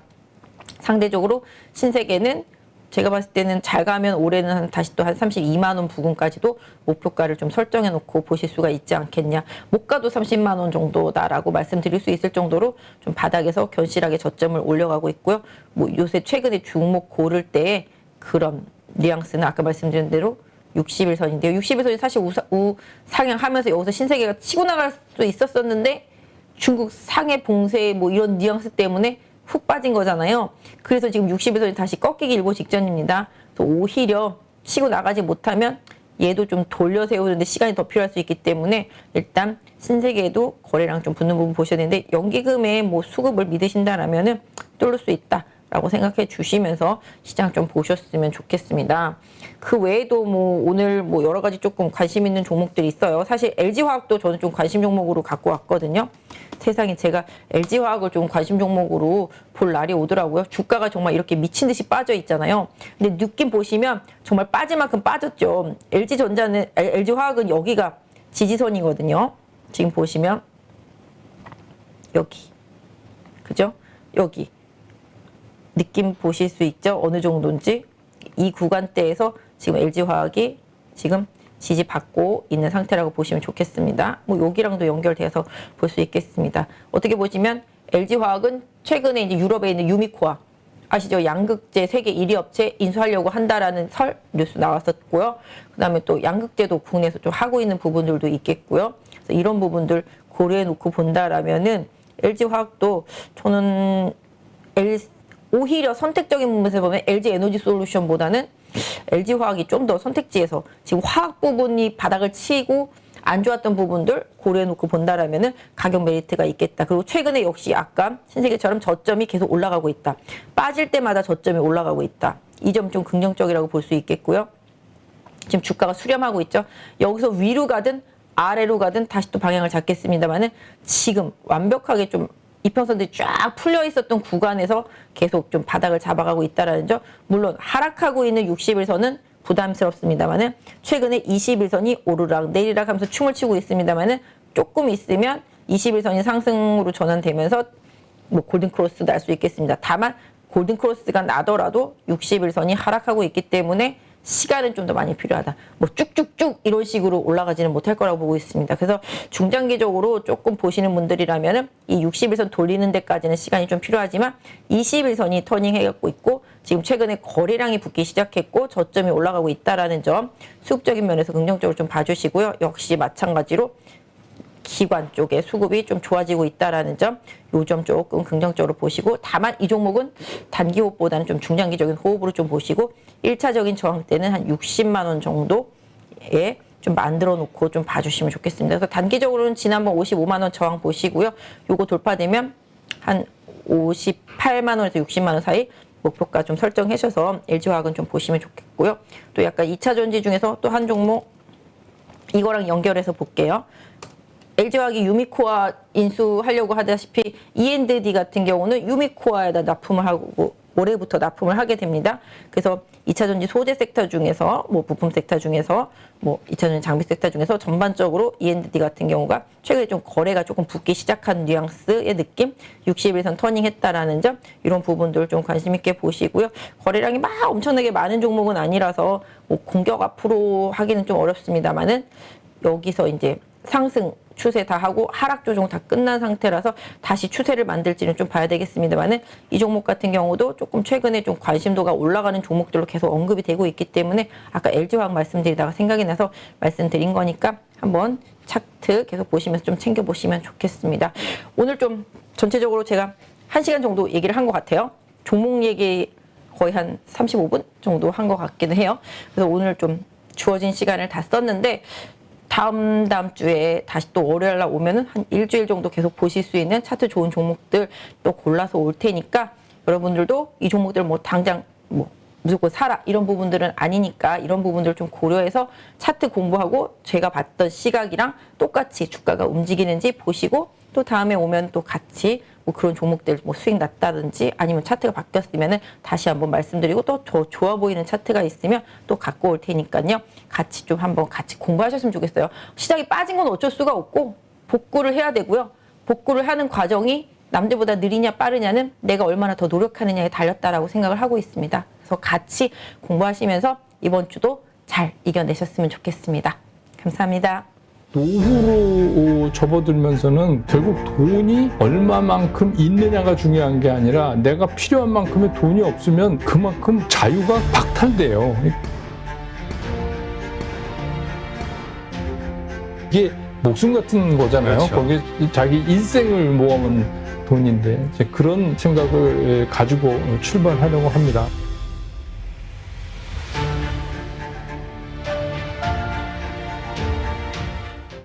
상대적으로 신세계는 제가 봤을 때는 잘 가면 올해는 다시 또 한 32만 원 부근까지도 목표가를 좀 설정해 놓고 보실 수가 있지 않겠냐. 못 가도 30만 원 정도다라고 말씀드릴 수 있을 정도로 좀 바닥에서 견실하게 저점을 올려가고 있고요. 뭐 요새 최근에 종목 고를 때의 그런 뉘앙스는 아까 말씀드린 대로 60일선인데요. 60일선이 사실 우상향하면서 여기서 신세계가 치고 나갈 수 있었었는데 중국 상해 봉쇄 뭐 이런 뉘앙스 때문에 훅 빠진 거잖아요. 그래서 지금 60일선이 다시 꺾이기 일보 직전입니다. 오히려 치고 나가지 못하면 얘도 좀 돌려 세우는데 시간이 더 필요할 수 있기 때문에 일단 신세계에도 거래량 좀 붙는 부분 보셔야 되는데, 연기금의 뭐 수급을 믿으신다라면은 뚫을 수 있다라고 생각해 주시면서 시장 좀 보셨으면 좋겠습니다. 그 외에도 뭐 오늘 뭐 여러 가지 조금 관심 있는 종목들이 있어요. 사실 LG화학도 저는 좀 관심 종목으로 갖고 왔거든요. 세상에 제가 LG화학을 좀 관심 종목으로 볼 날이 오더라고요. 주가가 정말 이렇게 미친 듯이 빠져 있잖아요. 근데 느낌 보시면 정말 빠질 만큼 빠졌죠. LG화학은 여기가 지지선이거든요. 지금 보시면 여기, 그죠? 여기 느낌 보실 수 있죠? 어느 정도인지. 이 구간대에서 지금 LG화학이 지금 지지받고 있는 상태라고 보시면 좋겠습니다. 뭐 여기랑도 연결돼서 볼 수 있겠습니다. 어떻게 보시면 LG화학은 최근에 이제 유럽에 있는 유미코아 아시죠? 양극재 세계 1위 업체 인수하려고 한다라는 설 뉴스 나왔었고요. 그다음에 또 양극재도 국내에서 좀 하고 있는 부분들도 있겠고요. 그래서 이런 부분들 고려해 놓고 본다라면은 LG화학도 저는 오히려 선택적인 부분에서 보면 LG에너지솔루션보다는 LG화학이 좀 더 선택지에서 지금 화학 부분이 바닥을 치고 안 좋았던 부분들 고려해 놓고 본다라면은 가격 메리트가 있겠다. 그리고 최근에 역시 아까 신세계처럼 저점이 계속 올라가고 있다. 빠질 때마다 저점이 올라가고 있다. 이 점 좀 긍정적이라고 볼 수 있겠고요. 지금 주가가 수렴하고 있죠. 여기서 위로 가든 아래로 가든 다시 또 방향을 잡겠습니다만은 지금 완벽하게 좀 이평선들이 쫙 풀려 있었던 구간에서 계속 좀 바닥을 잡아가고 있다라는 점. 물론 하락하고 있는 60일선은 부담스럽습니다만은 최근에 21선이 오르락 내리락 하면서 춤을 추고 있습니다만은 조금 있으면 21선이 상승으로 전환되면서 뭐 골든크로스 날 수 있겠습니다. 다만 골든크로스가 나더라도 61선이 하락하고 있기 때문에 시간은 좀 더 많이 필요하다. 뭐 쭉쭉쭉 이런 식으로 올라가지는 못할 거라고 보고 있습니다. 그래서 중장기적으로 조금 보시는 분들이라면은 이 61선 돌리는 데까지는 시간이 좀 필요하지만 21선이 터닝해갖고 있고 지금 최근에 거래량이 붙기 시작했고 저점이 올라가고 있다라는 점 수급적인 면에서 긍정적으로 좀 봐주시고요. 역시 마찬가지로 기관 쪽에 수급이 좀 좋아지고 있다라는 점, 요 점 조금 긍정적으로 보시고, 다만 이 종목은 단기 호흡보다는 좀 중장기적인 호흡으로 좀 보시고 1차적인 저항대는 한 60만 원 정도에 좀 만들어 놓고 좀 봐주시면 좋겠습니다. 그래서 단기적으로는 지난번 55만 원 저항 보시고요. 요거 돌파되면 한 58만 원에서 60만 원 사이 목표가 좀 설정해 주셔서 LG화학은 좀 보시면 좋겠고요. 또 약간 2차 전지 중에서 또 한 종목 이거랑 연결해서 볼게요. LG화학이 유미코아 인수하려고 하다시피 E&D 같은 경우는 유미코아에다 납품을 하고 올해부터 납품을 하게 됩니다. 그래서 2차 전지 소재 섹터 중에서 뭐 부품 섹터 중에서 뭐 2차 전지 장비 섹터 중에서 전반적으로 E&D 같은 경우가 최근에 좀 거래가 조금 붙기 시작한 뉘앙스의 느낌, 60일선 터닝했다라는 점 이런 부분들 좀 관심 있게 보시고요. 거래량이 막 엄청나게 많은 종목은 아니라서 뭐 공격 앞으로 하기는 좀 어렵습니다만은 여기서 이제 상승 추세 다 하고 하락 조정 다 끝난 상태라서 다시 추세를 만들지는 좀 봐야 되겠습니다만은 이 종목 같은 경우도 조금 최근에 좀 관심도가 올라가는 종목들로 계속 언급이 되고 있기 때문에 아까 LG화학 말씀드리다가 생각이 나서 말씀드린 거니까 한번 차트 계속 보시면서 좀 챙겨보시면 좋겠습니다. 오늘 좀 전체적으로 제가 1시간 정도 얘기를 한 것 같아요. 종목 얘기 거의 한 35분 정도 한 것 같기는 해요. 그래서 오늘 좀 주어진 시간을 다 썼는데 다음 주에 다시 또 월요일 날 오면은 한 일주일 정도 계속 보실 수 있는 차트 좋은 종목들 또 골라서 올 테니까 여러분들도 이 종목들 뭐 당장 뭐 무조건 사라 이런 부분들은 아니니까 이런 부분들 좀 고려해서 차트 공부하고 제가 봤던 시각이랑 똑같이 주가가 움직이는지 보시고 또 다음에 오면 또 같이 뭐 그런 종목들 뭐 수익 났다든지 아니면 차트가 바뀌었으면은 다시 한번 말씀드리고 또 더 좋아 보이는 차트가 있으면 또 갖고 올 테니까요. 같이 좀 한번 같이 공부하셨으면 좋겠어요. 시장이 빠진 건 어쩔 수가 없고 복구를 해야 되고요. 복구를 하는 과정이 남들보다 느리냐 빠르냐는 내가 얼마나 더 노력하느냐에 달렸다라고 생각을 하고 있습니다. 그래서 같이 공부하시면서 이번 주도 잘 이겨내셨으면 좋겠습니다. 감사합니다. 노후로 접어들면서는 결국 돈이 얼마만큼 있느냐가 중요한 게 아니라 내가 필요한 만큼의 돈이 없으면 그만큼 자유가 박탈돼요. 이게 목숨 같은 거잖아요. 그렇죠. 거기에 자기 일생을 모아온 돈인데 이제 그런 생각을 가지고 출발하려고 합니다.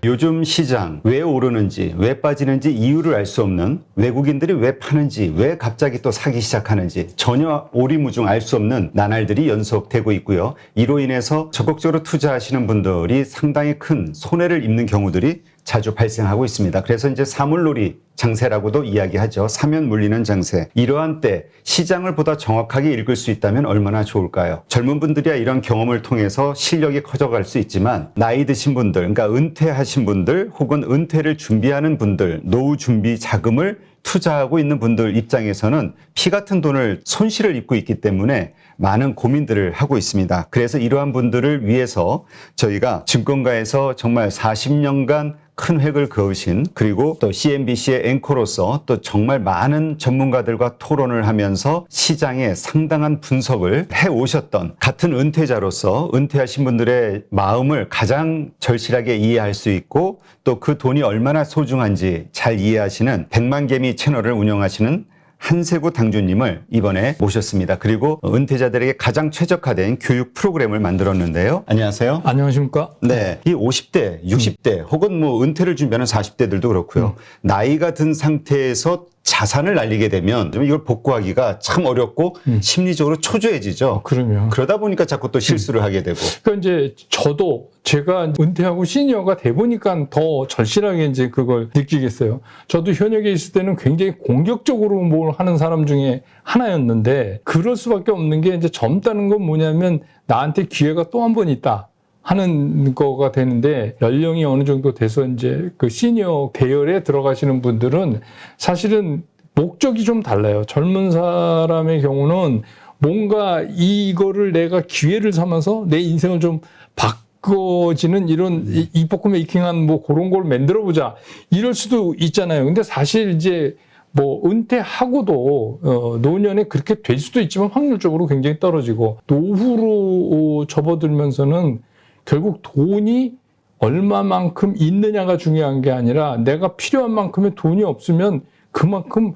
요즘 시장 왜 오르는지 왜 빠지는지 이유를 알 수 없는, 외국인들이 왜 파는지 왜 갑자기 또 사기 시작하는지 전혀 오리무중 알 수 없는 나날들이 연속되고 있고요. 이로 인해서 적극적으로 투자하시는 분들이 상당히 큰 손해를 입는 경우들이 자주 발생하고 있습니다. 그래서 이제 사물놀이 장세라고도 이야기하죠. 사면 물리는 장세. 이러한 때 시장을 보다 정확하게 읽을 수 있다면 얼마나 좋을까요? 젊은 분들이야 이런 경험을 통해서 실력이 커져갈 수 있지만 나이 드신 분들, 그러니까 은퇴하신 분들 혹은 은퇴를 준비하는 분들, 노후 준비 자금을 투자하고 있는 분들 입장에서는 피 같은 돈을 손실을 입고 있기 때문에 많은 고민들을 하고 있습니다. 그래서 이러한 분들을 위해서 저희가 증권가에서 정말 40년간 큰 획을 그으신, 그리고 또 CNBC의 앵커로서 또 정말 많은 전문가들과 토론을 하면서 시장에 상당한 분석을 해오셨던 같은 은퇴자로서 은퇴하신 분들의 마음을 가장 절실하게 이해할 수 있고 또 그 돈이 얼마나 소중한지 잘 이해하시는 백만개미 채널을 운영하시는 한세구 당주님을 이번에 모셨습니다. 그리고 은퇴자들에게 가장 최적화된 교육 프로그램을 만들었는데요. 안녕하세요. 안녕하십니까? 네. 이 50대, 60대 혹은 뭐 은퇴를 준비하는 40대들도 그렇고요. 나이가 든 상태에서 자산을 날리게 되면 좀 이걸 복구하기가 참 어렵고 심리적으로 초조해지죠. 그러면. 그러다 보니까 자꾸 또 실수를 하게 되고. 그러니까 이제 저도 제가 은퇴하고 시니어가 돼 보니까 더 절실하게 이제 그걸 느끼겠어요. 저도 현역에 있을 때는 굉장히 공격적으로 뭘 하는 사람 중에 하나였는데 그럴 수밖에 없는 게 이제 젊다는 건 뭐냐면 나한테 기회가 또 한 번 있다 하는 거가 되는데 연령이 어느 정도 돼서 이제 그 시니어 대열에 들어가시는 분들은 사실은 목적이 좀 달라요. 젊은 사람의 경우는 뭔가 이거를 내가 기회를 삼아서 내 인생을 좀 바꿔지는 이런 이포크 메이킹한 뭐 그런 걸 만들어 보자 이럴 수도 있잖아요. 근데 사실 이제 뭐 은퇴하고도 노년에 그렇게 될 수도 있지만 확률적으로 굉장히 떨어지고 노후로 접어들면서는 결국 돈이 얼마만큼 있느냐가 중요한 게 아니라 내가 필요한 만큼의 돈이 없으면 그만큼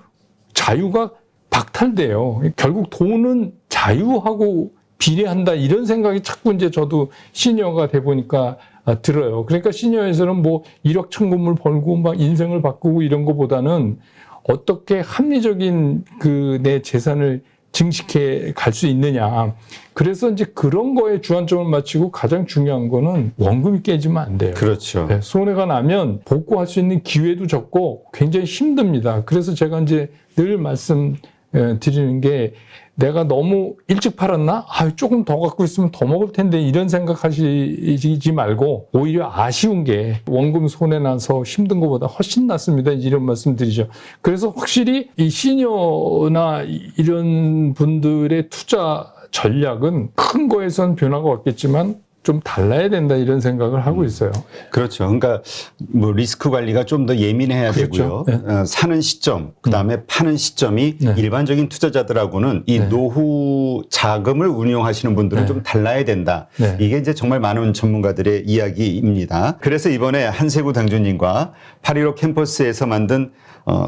자유가 박탈돼요. 결국 돈은 자유하고 비례한다 이런 생각이 자꾸 이제 저도 시니어가 돼 보니까 들어요. 그러니까 시니어에서는 뭐 1억 천금을 벌고 막 인생을 바꾸고 이런 거보다는 어떻게 합리적인 그 내 재산을 증식해 갈 수 있느냐. 그래서 이제 그런 거에 주안점을 맞추고 가장 중요한 거는 원금이 깨지면 안 돼요. 그렇죠. 네, 손해가 나면 복구할 수 있는 기회도 적고 굉장히 힘듭니다. 그래서 제가 이제 늘 말씀드리는 게 내가 너무 일찍 팔았나? 조금 더 갖고 있으면 더 먹을 텐데 이런 생각하시지 말고 오히려 아쉬운 게 원금 손해 나서 힘든 것보다 훨씬 낫습니다. 이런 말씀 드리죠. 그래서 확실히 이 시니어나 이런 분들의 투자 전략은 큰 거에선 변화가 없겠지만 좀 달라야 된다 이런 생각을 하고 있어요. 그렇죠. 그러니까 뭐 리스크 관리가 좀 더 예민해야 그렇죠. 되고요. 네. 사는 시점, 그다음에 파는 시점이 네. 일반적인 투자자들하고는 이 네. 노후 자금을 운용하시는 분들은 네. 좀 달라야 된다. 네. 이게 이제 정말 많은 전문가들의 이야기입니다. 그래서 이번에 한세구 당주님과 8.15 캠퍼스에서 만든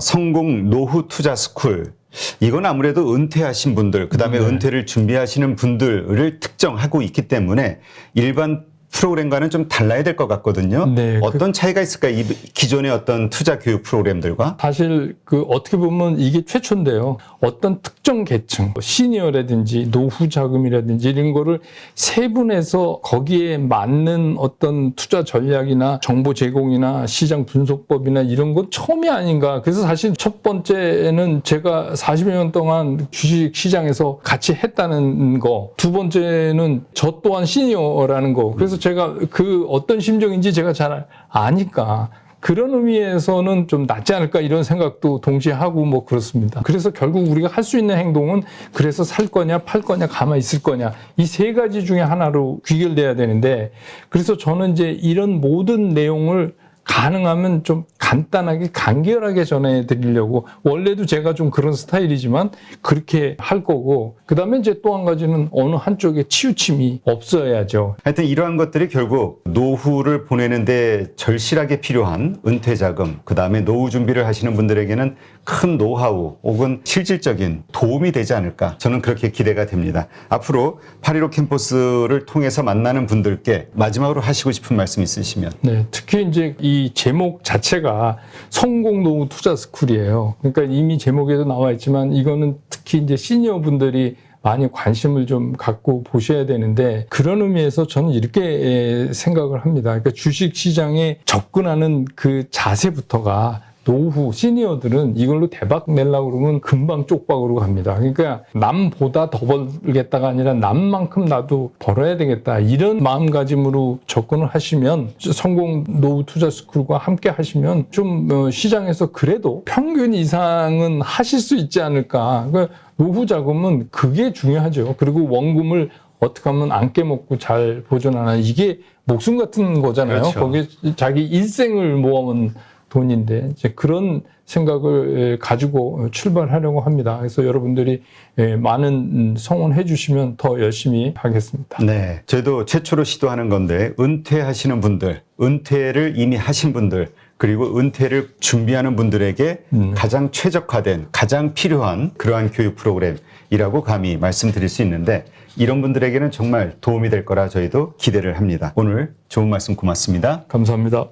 성공 노후 투자 스쿨, 이건 아무래도 은퇴하신 분들, 그다음에 은퇴를 준비하시는 분들을 특정하고 있기 때문에 일반 프로그램과는 좀 달라야 될 것 같거든요. 네, 어떤 차이가 있을까요? 이 기존의 어떤 투자 교육 프로그램들과? 사실 그 어떻게 보면 이게 최초인데요. 어떤 특정 계층, 시니어라든지 노후 자금이라든지 이런 거를 세분해서 거기에 맞는 어떤 투자 전략이나 정보 제공이나 시장 분석법이나 이런 건 처음이 아닌가. 그래서 사실 첫 번째는 제가 40여 년 동안 주식 시장에서 같이 했다는 거. 두 번째는 저 또한 시니어라는 거. 그래서 제가 그 어떤 심정인지 제가 잘 아니까 그런 의미에서는 좀 낫지 않을까 이런 생각도 동시에 하고 뭐 그렇습니다. 그래서 결국 우리가 할 수 있는 행동은 그래서 살 거냐 팔 거냐 가만히 있을 거냐 이 세 가지 중에 하나로 귀결돼야 되는데 그래서 저는 이제 이런 모든 내용을 가능하면 좀 간단하게 간결하게 전해드리려고 원래도 제가 좀 그런 스타일이지만 그렇게 할 거고 그다음에 이제 또 한 가지는 어느 한쪽에 치우침이 없어야죠. 하여튼 이러한 것들이 결국 노후를 보내는데 절실하게 필요한 은퇴자금, 그다음에 노후 준비를 하시는 분들에게는 큰 노하우 혹은 실질적인 도움이 되지 않을까 저는 그렇게 기대가 됩니다. 앞으로 8.15 캠퍼스를 통해서 만나는 분들께 마지막으로 하시고 싶은 말씀 있으시면. 네, 특히 이제 이 제목 자체가 성공 노후 투자 스쿨이에요. 그러니까 이미 제목에도 나와 있지만 이거는 특히 이제 시니어 분들이 많이 관심을 좀 갖고 보셔야 되는데 그런 의미에서 저는 이렇게 생각을 합니다. 그러니까 주식 시장에 접근하는 그 자세부터가 노후 시니어들은 이걸로 대박 내려고 그러면 금방 쪽박으로 갑니다. 그러니까 남보다 더 벌겠다가 아니라 남만큼 나도 벌어야 되겠다. 이런 마음가짐으로 접근을 하시면 성공 노후 투자 스쿨과 함께 하시면 좀 시장에서 그래도 평균 이상은 하실 수 있지 않을까. 그러니까 노후 자금은 그게 중요하죠. 그리고 원금을 어떻게 하면 안 깨먹고 잘 보존하나, 이게 목숨 같은 거잖아요. 그렇죠. 거기에 자기 일생을 모아온 돈인데 이제 그런 생각을 가지고 출발하려고 합니다. 그래서 여러분들이 많은 성원해 주시면 더 열심히 하겠습니다. 네, 저희도 최초로 시도하는 건데 은퇴하시는 분들, 은퇴를 이미 하신 분들, 그리고 은퇴를 준비하는 분들에게 가장 최적화된, 가장 필요한 그러한 교육 프로그램이라고 감히 말씀드릴 수 있는데, 이런 분들에게는 정말 도움이 될 거라 저희도 기대를 합니다. 오늘 좋은 말씀 고맙습니다. 감사합니다.